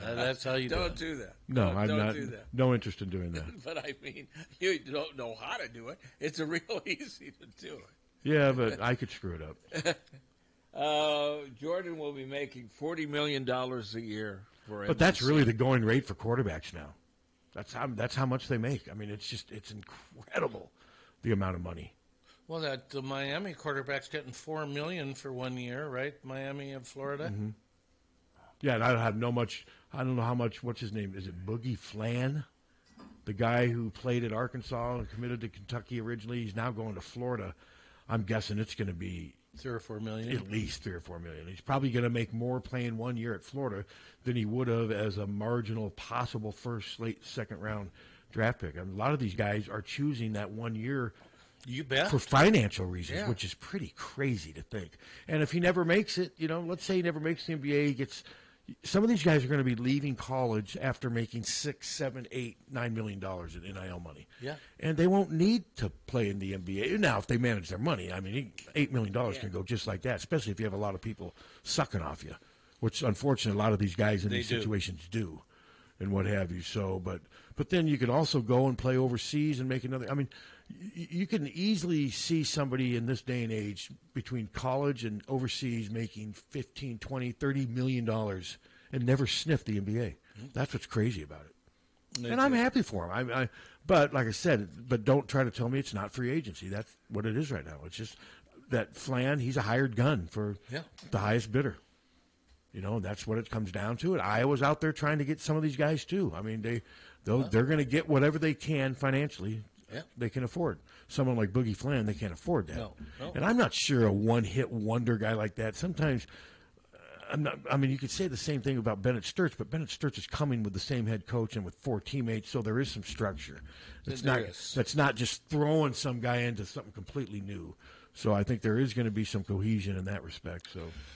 S2: That's how you
S1: don't do that.
S3: No, I'm
S1: don't
S3: not.
S1: Do that.
S3: No interest in doing that.
S1: But I mean, you don't know how to do it. It's real easy to do it.
S3: Yeah, but I could screw it
S1: up. Jordan will be making $40 million a year for NBC.
S3: But that's really the going rate for quarterbacks now. That's how much they make. I mean, it's incredible, the amount of money.
S2: Well, the Miami quarterback's getting $4 million for 1 year, right? Miami of Florida.
S3: Mm-hmm. Yeah, and I don't know how much. What's his name? Is it Boogie Flan? The guy who played at Arkansas and committed to Kentucky originally. He's now going to Florida. I'm guessing it's going to be
S2: $3 or $4 million.
S3: At least $3 or $4 million. He's probably going to make more playing 1 year at Florida than he would have as a marginal possible first, late second round draft pick. I mean, a lot of these guys are choosing that 1 year.
S2: You bet.
S3: For financial reasons,
S2: Yeah.
S3: which is pretty crazy to think. And if he never makes it, let's say he never makes the NBA, he gets. Some of these guys are going to be leaving college after making $6, $7, $8, $9 million in NIL money.
S2: Yeah.
S3: And they won't need to play in the NBA. Now, if they manage their money, I mean, $8 million can go just like that, especially if you have a lot of people sucking off you, which, unfortunately, a lot of these guys in these situations do and what have you. So, but then you could also go and play overseas and make another. I mean, you can easily see somebody in this day and age between college and overseas making $15, $20, $30 million and never sniff the NBA. That's what's crazy about it. And I'm happy for him. But like I said, don't try to tell me it's not free agency. That's what it is right now. It's just that Flan, he's a hired gun for the highest bidder. That's what it comes down to. And Iowa's out there trying to get some of these guys too. I mean, they're going to get whatever they can financially.
S2: Yeah.
S3: They can afford. Someone like Boogie Flan, they can't afford that.
S2: No.
S3: And I'm not sure a one-hit wonder guy like that. Sometimes, you could say the same thing about Bennett Sturts, but Bennett Sturts is coming with the same head coach and with 4 teammates, so there is some structure. That's not just throwing some guy into something completely new. So I think there is going to be some cohesion in that respect.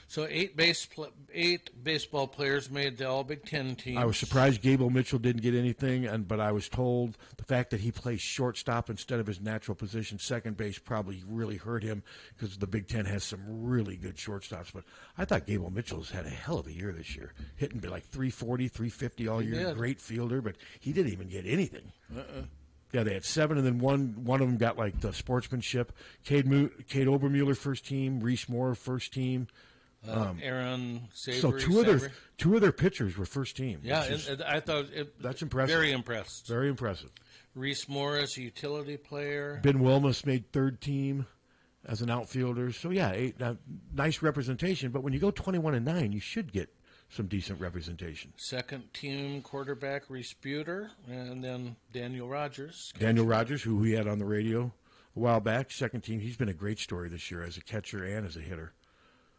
S2: So 8 baseball players made the All Big Ten teams.
S3: I was surprised Gable Mitchell didn't get anything, but I was told the fact that he plays shortstop instead of his natural position, second base, probably really hurt him because the Big Ten has some really good shortstops. But I thought Gable Mitchell's had a hell of a year this year, hitting like 340, 350 all year. Great fielder, but he didn't even get anything. Yeah, they had 7, and then one of them got like the sportsmanship. Cade Obermuller first team, Reese Moore first team.
S2: Aaron Savory.
S3: So two of their pitchers were first team.
S2: Yeah, I thought
S3: that's impressive.
S2: Very impressed.
S3: Very impressive.
S2: Reese Moore as a utility player.
S3: Ben Wilmus made third team as an outfielder. So yeah, nice representation. But when you go 21-9, you should get some decent representation.
S2: Second team quarterback Reese Buter, and then Daniel Rogers.
S3: Daniel Rogers, who we had on the radio a while back, second team. He's been a great story this year as a catcher and as a hitter.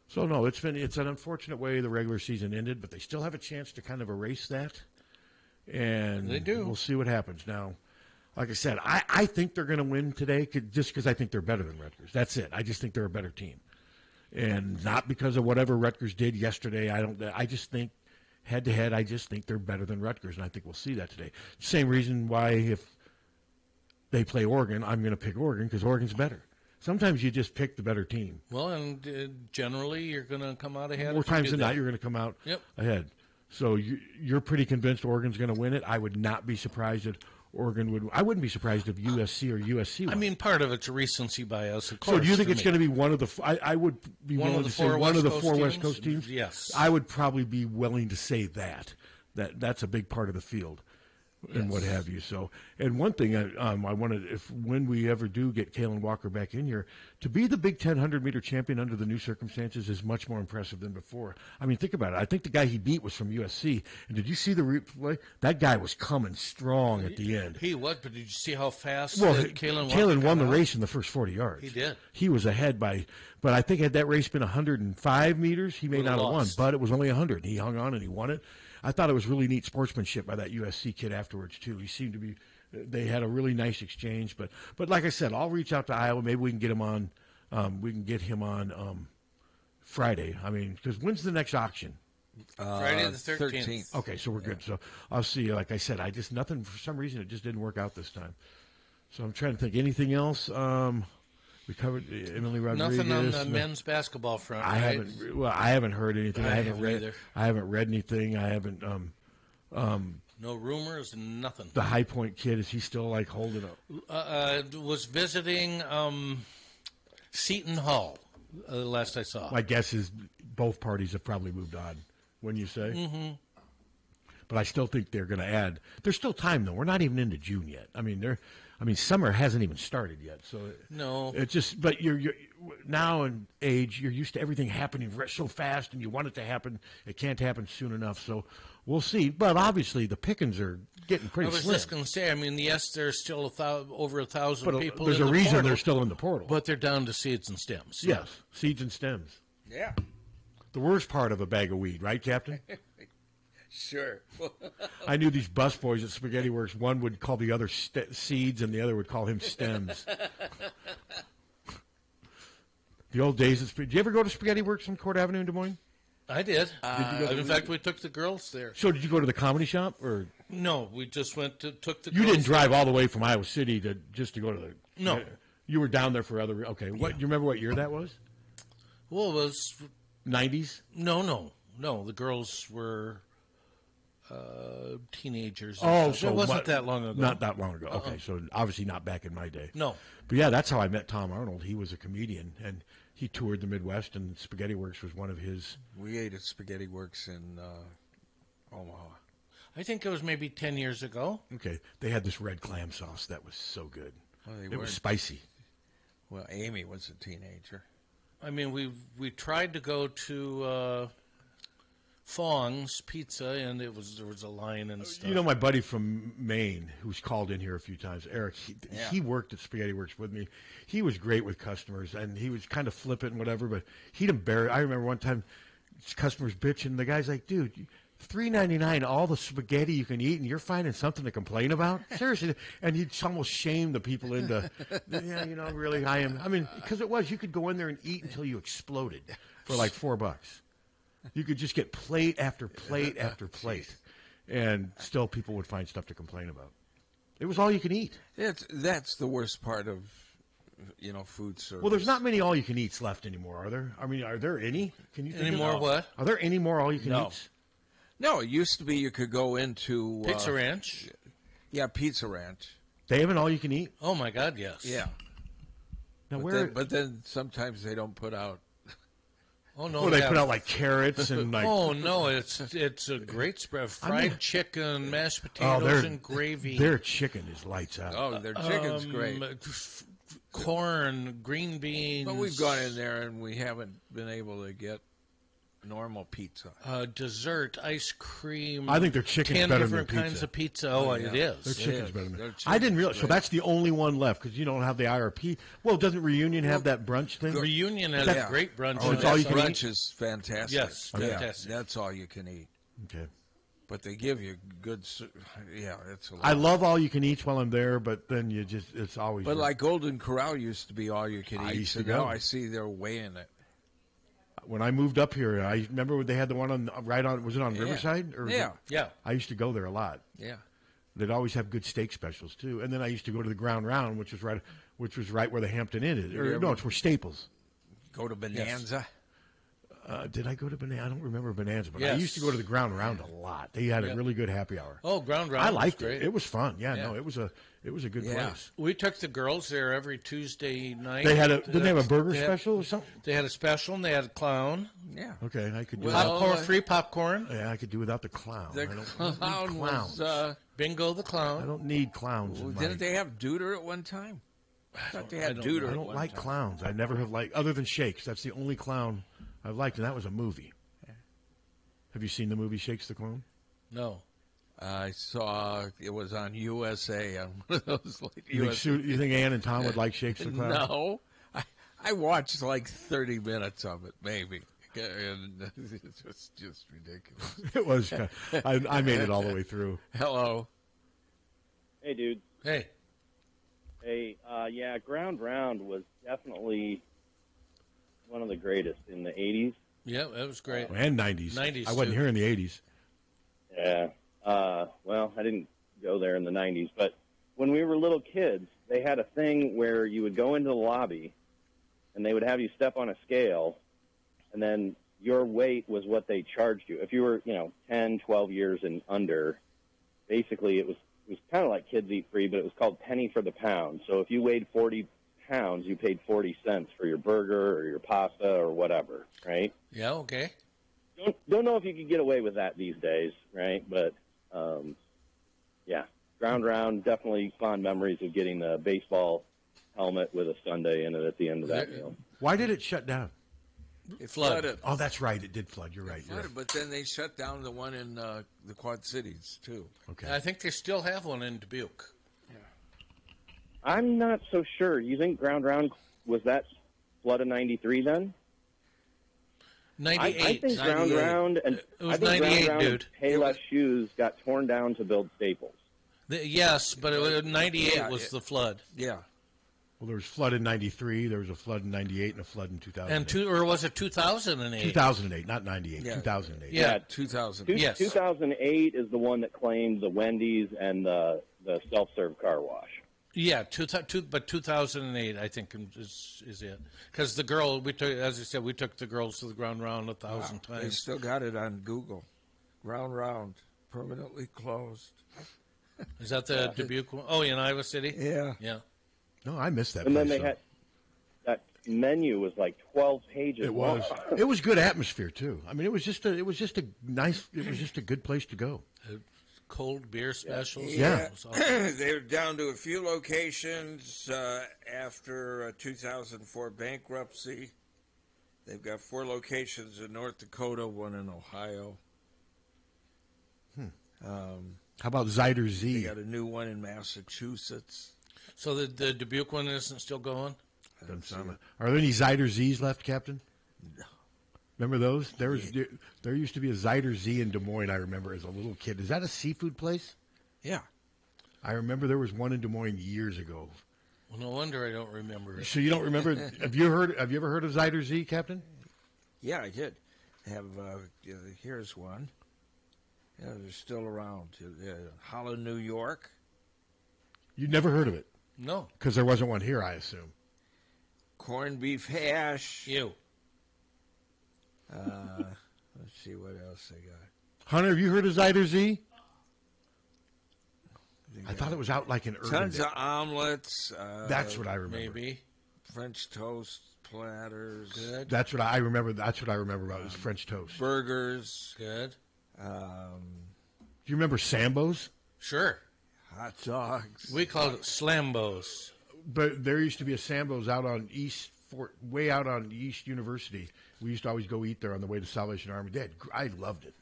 S3: So no, it's an unfortunate way the regular season ended, but they still have a chance to kind of erase that. And
S2: they do.
S3: We'll see what happens. Now, like I said, I think they're going to win today just because I think they're better than Rutgers. That's it. I just think they're a better team. And not because of whatever Rutgers did yesterday. I just think head-to-head, I just think they're better than Rutgers, and I think we'll see that today. Same reason why if they play Oregon, I'm going to pick Oregon because Oregon's better. Sometimes you just pick the better team.
S2: Well, and generally you're going to come out ahead.
S3: More times than not, you're going to come out ahead. So you're pretty convinced Oregon's going to win it. I would not be surprised if Oregon would. I wouldn't be surprised if USC or USC won.
S2: I mean, part of it's recency bias, of course.
S3: So do you think it's going to be one of the? I would be willing to say one of the 4 West Coast teams.
S2: Yes,
S3: I would probably be willing to say that's a big part of the field. And what have you. So, and one thing I wanted, when we ever do get Kalen Walker back in here, to be the Big Ten 100-meter champion under the new circumstances is much more impressive than before. I mean, think about it. I think the guy he beat was from USC. And did you see the replay? That guy was coming strong at the end.
S2: He was, but did you see how fast
S3: Kalen Walker won the race in the first 40 yards.
S2: He did.
S3: He was ahead but I think had that race been 105 meters, he may not have won. But it was only 100. He hung on and he won it. I thought it was really neat sportsmanship by that USC kid afterwards, too. He seemed to be – they had a really nice exchange. But like I said, I'll reach out to Iowa. Maybe we can get him on Friday. I mean, because when's the next auction?
S2: Friday the 13th.
S3: Okay, so we're good. So I'll see you. Like I said, nothing – for some reason it just didn't work out this time. So I'm trying to think. Anything else? We We covered Emily Rodriguez.
S2: Nothing on the men's basketball front.
S3: I haven't. Well, I haven't heard anything. I haven't read.
S2: either.
S3: I haven't read anything. I haven't.
S2: No rumors, nothing.
S3: The High Point kid, is he still like holding up?
S2: Was visiting Seton Hall last I saw.
S3: My guess is both parties have probably moved on. Wouldn't you say?
S2: Mm-hmm.
S3: But I still think they're going to add. There's still time though. We're not even into June yet. I mean, summer hasn't even started yet. So
S2: no,
S3: it's just. But you're now in age, you're used to everything happening so fast, and you want it to happen. It can't happen soon enough. So we'll see. But obviously, the pickings are getting pretty
S2: I was
S3: slim.
S2: just going to say. I mean, yes, there's still over 1,000
S3: But
S2: people.
S3: there's
S2: in
S3: a
S2: the
S3: reason
S2: portal,
S3: they're still in the portal.
S2: but they're down to seeds and stems.
S3: Yes, seeds and stems.
S1: Yeah.
S3: The worst part of a bag of weed, right, Captain?
S1: Sure.
S3: I knew these busboys at Spaghetti Works. One would call the other seeds, and the other would call him stems. The old days of did you ever go to Spaghetti Works on Court Avenue in Des Moines?
S2: I did.
S3: In
S2: fact, we took the girls there.
S3: So did you go to the comedy shop, or
S2: No, we just took the.
S3: you
S2: girls
S3: didn't drive all the way from Iowa City just to go to the?
S2: No.
S3: You were down there for other. Okay, what you remember? What year that was?
S2: Well, it was
S3: 90s.
S2: No. The girls were teenagers.
S3: Oh,
S2: so it wasn't that long ago.
S3: Not that long ago. Okay, so obviously not back in my day.
S2: No.
S3: But yeah, that's how I met Tom Arnold. He was a comedian, and he toured the Midwest, and Spaghetti Works was one of his.
S1: We ate at Spaghetti Works in Omaha.
S2: I think it was maybe 10 years ago.
S3: Okay, they had this red clam sauce that was so good.
S1: Well,
S3: it was spicy.
S1: Well, Amy was a teenager.
S2: I mean, we tried to go to Fong's Pizza, and there was a line and stuff.
S3: You know, my buddy from Maine, who's called in here a few times, Eric, he worked at Spaghetti Works with me. He was great with customers, and he was kind of flippant and whatever, but he'd embarrass. I remember one time, customers bitching. The guy's like, dude, $3.99, all the spaghetti you can eat, and you're finding something to complain about? Seriously. And he'd almost shame the people into, yeah, you know, really, I am. I mean, because you could go in there and eat until you exploded for like $4. You could just get plate after plate after plate, and still people would find stuff to complain about. It was all you can eat.
S1: That's the worst part of, food service.
S3: Well, there's not many all-you-can-eats left anymore, are there? I mean, are there any? Can you think
S2: any
S3: of
S2: more what?
S3: Are there any more all-you-can-eats?
S1: No, it used to be you could go into
S2: Pizza Ranch.
S1: Yeah, Pizza Ranch.
S3: They have an all-you-can-eat?
S2: Oh my God, yes.
S1: Yeah.
S3: Now
S1: but then sometimes they don't put out.
S2: Oh no!
S3: Well, they put out like carrots and like.
S2: Oh no! It's a great spread: fried chicken, mashed potatoes, and gravy.
S3: Their chicken is lights out.
S1: Oh, their chicken's great.
S2: Corn, green beans.
S1: But we've gone in there and we haven't been able to get normal pizza.
S2: Dessert, ice cream.
S3: I think their chicken's
S2: 10
S3: better than
S2: different
S3: pizza.
S2: kinds of pizza. Oh,
S1: yeah.
S2: it is.
S3: Their chicken's better than
S1: Their
S3: I didn't realize.
S1: chicken's
S3: So that's the only one left because you don't have the IRP. Well, doesn't Reunion have that brunch thing?
S2: Reunion has a great brunch.
S3: Oh, it's all you can eat?
S1: Brunch is fantastic.
S2: Yes, fantastic.
S1: Yeah, that's all you can eat.
S3: Okay.
S1: But they give you good. Yeah, it's a lot.
S3: I love all you can eat while I'm there, but then it's always.
S1: But like Golden Corral used to be all you can eat.
S3: I used to
S1: now
S3: go.
S1: I see they're weighing it.
S3: When I moved up here, I remember when they had the one on was it on Riverside? Or
S2: yeah.
S3: I used to go there a lot.
S1: Yeah.
S3: They'd always have good steak specials too. And then I used to go to the Ground Round, which was right where the Hampton Inn is. No, it's where Staples.
S1: Go to Bonanza.
S3: Did I go to Bonanza? I don't remember Bonanza, but I
S2: Yes.
S3: used to go to the Ground Round a lot. They had a really good happy hour.
S2: Oh, Ground Round.
S3: I liked
S2: was great.
S3: it. It was fun. Yeah,
S2: Yeah.
S3: no, it was a good place.
S2: We took the girls there every Tuesday night.
S3: They had didn't they have a burger special or something?
S2: They had a special and they had a clown.
S1: Yeah.
S3: Okay, I could do
S2: Popcorn, free popcorn.
S3: Yeah, I could do without the clown.
S1: The
S3: I don't
S1: clown
S3: need clowns.
S1: was.
S2: Bingo the
S3: I
S2: clown.
S3: don't need clowns. in my-
S1: Didn't they have Duder at one time? I thought they had Duder.
S3: I
S1: at
S3: don't
S1: one
S3: like
S1: time.
S3: clowns. I never have liked, other than Shakes. That's the only clown I've liked, and that was a movie. Have you seen the movie Shakes the Clown?
S2: No.
S1: I saw it was on USA on one of those. Like,
S3: You think Ann and Tom would like Shakes the Clown?
S1: No, I watched like 30 minutes of it, maybe, and it was just ridiculous.
S3: It was. I made it all the way through.
S1: Hello.
S6: Hey, dude.
S2: Hey.
S6: Hey, yeah, Ground Round was definitely one of the greatest in the 80s.
S2: Yeah, that was great.
S3: And 90s.
S2: 90s,
S3: I wasn't
S2: too.
S3: here in the 80s.
S6: Yeah. Well, I didn't go there in the 90s, but when we were little kids, they had a thing where you would go into the lobby and they would have you step on a scale, and then your weight was what they charged you. If you were, 10, 12 years and under, basically it was kind of like Kids Eat Free, but it was called penny for the pound. So if you weighed 40 pounds, you paid 40 cents for your burger or your pasta or whatever, right?
S2: Yeah, okay.
S6: Don't know if you could get away with that these days, right? But, yeah, Ground Round, definitely fond memories of getting the baseball helmet with a sundae in it at the end of that meal.
S3: Why did it shut down?
S1: It flooded.
S3: Oh, that's right. It did flood. You're right.
S1: Flooded, but then they shut down the one in the Quad Cities, too.
S3: Okay.
S2: I think they still have one in Dubuque.
S6: I'm not so sure. You think Ground Round, was that flood of 93 then?
S2: 98.
S6: I think Ground Round and
S2: it was 98, dude.
S6: Payless Shoes got torn down to build Staples.
S2: Yes, but 98 was the flood.
S1: Yeah.
S3: Well, there was flood in 93, there was a flood in 98, and a flood in 2008.
S2: Or was it 2008?
S3: 2008, not 98,
S1: Yeah.
S3: 2008.
S2: Yeah,
S1: 2000.
S2: Yes.
S6: 2008 is the one that claimed the Wendy's and the self-serve car wash.
S2: Yeah, but 2008, I think, is it. Because the girl, as I said, we took the girls to the Ground Round 1,000
S1: They
S2: times.
S1: still got it on Google. Ground Round, permanently closed.
S2: Is that the Dubuque one? Oh, in Iowa City?
S1: Yeah.
S2: Yeah.
S3: No, I missed that
S6: And
S3: place.
S6: then they had that menu was like 12 pages.
S3: It was.
S6: long.
S3: It was good atmosphere too. I mean, it was just a good place to go.
S2: Cold beer specials.
S3: Yeah.
S2: It was awesome.
S1: They're down to a few locations after 2004 bankruptcy. They've got 4 locations in North Dakota, 1 in Ohio.
S3: How about Zyder Z?
S1: They got a new one in Massachusetts.
S2: So the Dubuque one isn't still going?
S3: Are there any Zyder Z's left, Captain?
S1: No.
S3: Remember those? There used to be a Zyder Z in Des Moines, I remember, as a little kid. Is that a seafood place?
S1: Yeah.
S3: I remember there was one in Des Moines years ago.
S2: Well, no wonder I don't remember it.
S3: So you don't remember? Have you ever heard of Zyder Z, Captain?
S1: Yeah, I did. Here's one. Yeah, they're still around. Hollow, New York.
S3: You'd never heard of it?
S2: No.
S3: Because there wasn't one here, I assume.
S1: Corned beef hash.
S2: Ew.
S1: Let's see what else they got.
S3: Hunter, have you heard of Zyder Z? I thought it was out like in Urban.
S1: Tons of omelets.
S3: That's what I remember.
S2: Maybe.
S1: French toast platters.
S2: Good.
S3: That's what I remember. That's what I remember about it was French toast.
S1: Burgers.
S2: Good.
S3: Do you remember Sambo's?
S2: Sure.
S1: Hot dogs.
S2: We called it Slambos.
S3: But there used to be a Sambo's out on way out on East University. We used to always go eat there on the way to Salvation Army. I loved it.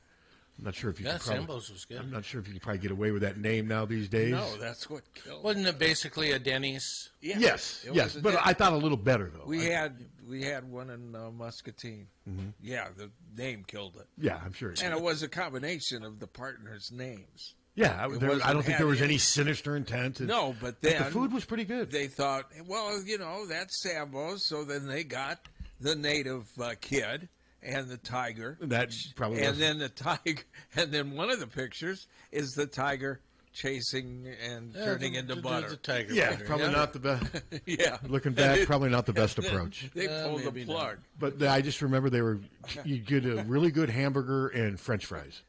S3: I'm not sure if you could probably,
S2: Sambo's was good.
S3: I'm not sure if you could probably get away with that name now these days.
S1: No, that's what killed.
S2: Wasn't it basically a Denny's?
S1: Yeah.
S3: Yes, but I thought a little better though.
S1: We had one in Muscatine.
S3: Mm-hmm.
S1: Yeah, the name killed it.
S3: Yeah, I'm sure.
S1: And it was a combination of the partners' names.
S3: Yeah, I don't think there was any sinister intent.
S1: No, but then
S3: the food was pretty good.
S1: They thought, well, that's Sambo's, so then they got the native kid and the tiger.
S3: That probably.
S1: And then the tiger, and then one of the pictures is the tiger chasing and turning into butter.
S2: The tiger
S3: yeah,
S2: butter,
S3: probably not the best.
S1: Yeah,
S3: looking back, probably not the best approach.
S1: They pulled the plug.
S3: But I just remember you get a really good hamburger and French fries,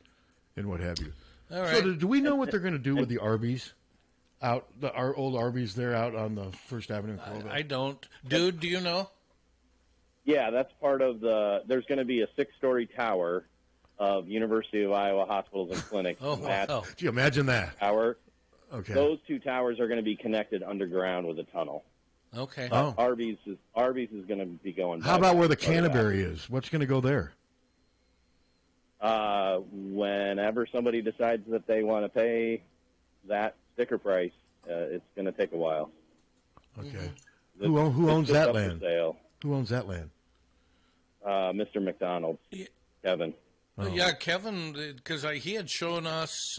S3: and what have you.
S2: All right.
S3: So do we know what they're going to do with the Arby's? Our old Arby's there out on the First Avenue in Colville?
S2: I don't. Dude, do you know?
S6: Yeah, that's part of there's going to be a 6-story tower of University of Iowa Hospitals and Clinics.
S2: Oh, wow.
S3: Do you imagine that?
S6: Tower.
S3: Okay.
S6: Those 2 towers are going to be connected underground with a tunnel.
S2: Okay.
S6: Arby's is going to be going.
S3: How about where the Canterbury is? What's going to go there?
S6: Whenever somebody decides that they want to pay that sticker price, it's going to take a while.
S3: Okay.
S6: Mm-hmm.
S3: Who owns that
S6: up for
S3: land?
S6: sale.
S3: Who owns that land?
S6: Mr. McDonald, Kevin.
S3: Oh.
S2: Yeah, Kevin, because he had shown us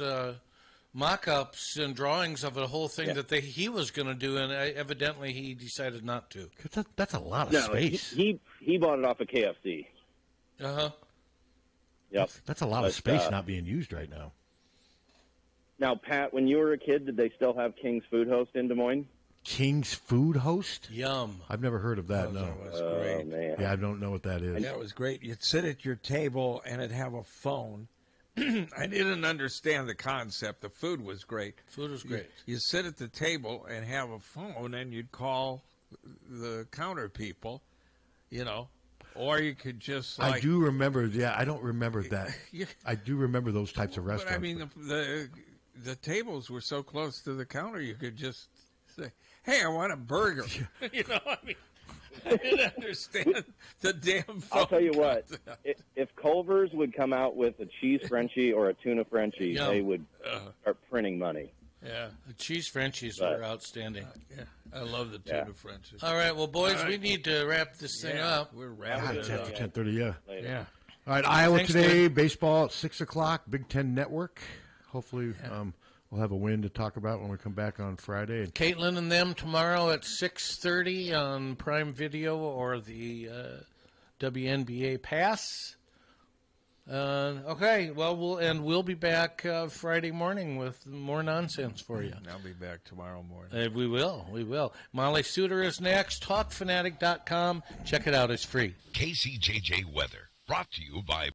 S2: mock-ups and drawings of the whole thing that he was going to do, and evidently he decided not to.
S3: That's a lot of space.
S6: He bought it off of KFC.
S2: Uh-huh.
S6: Yep.
S3: That's a lot of space not being used right now.
S6: Now, Pat, when you were a kid, did they still have King's Food Host in Des Moines?
S3: King's Food Host?
S2: Yum.
S3: I've never heard of that,
S1: Oh,
S3: no.
S1: that was great.
S6: Man.
S3: Yeah, I don't know what that is.
S1: That was great. You'd sit at your table and it'd have a phone. I didn't understand the concept. The food was great.
S2: Food was great.
S1: You sit at the table and have a phone, and you'd call the counter people, or you could just.
S3: I do remember. Yeah, I don't remember that. I do remember those types of restaurants.
S1: But I mean, the tables were so close to the counter, you could just say, "Hey, I want a burger." I mean. I didn't understand the damn phone.
S6: I'll tell you what, if Culver's would come out with a cheese Frenchie or a tuna Frenchie, they would start printing money.
S2: Yeah, the cheese Frenchies were outstanding.
S1: Yeah, I love the tuna Frenchies.
S2: All right, well, boys, we need to wrap this thing up.
S1: We're wrapping it up.
S3: 10:30, yeah.
S6: Later.
S1: Yeah.
S3: All right, Iowa
S2: Thanks,
S3: today,
S2: dude.
S3: baseball at 6 o'clock, Big Ten Network. Hopefully we'll have a win to talk about when we come back on Friday. And
S2: Caitlin and them tomorrow at 6:30 on Prime Video or the WNBA Pass. Okay, well, we'll be back Friday morning with more nonsense for you.
S1: I'll be back tomorrow morning.
S2: We will. Molly Suter is next. TalkFanatic.com. Check it out. It's free.
S22: KCJJ Weather, brought to you by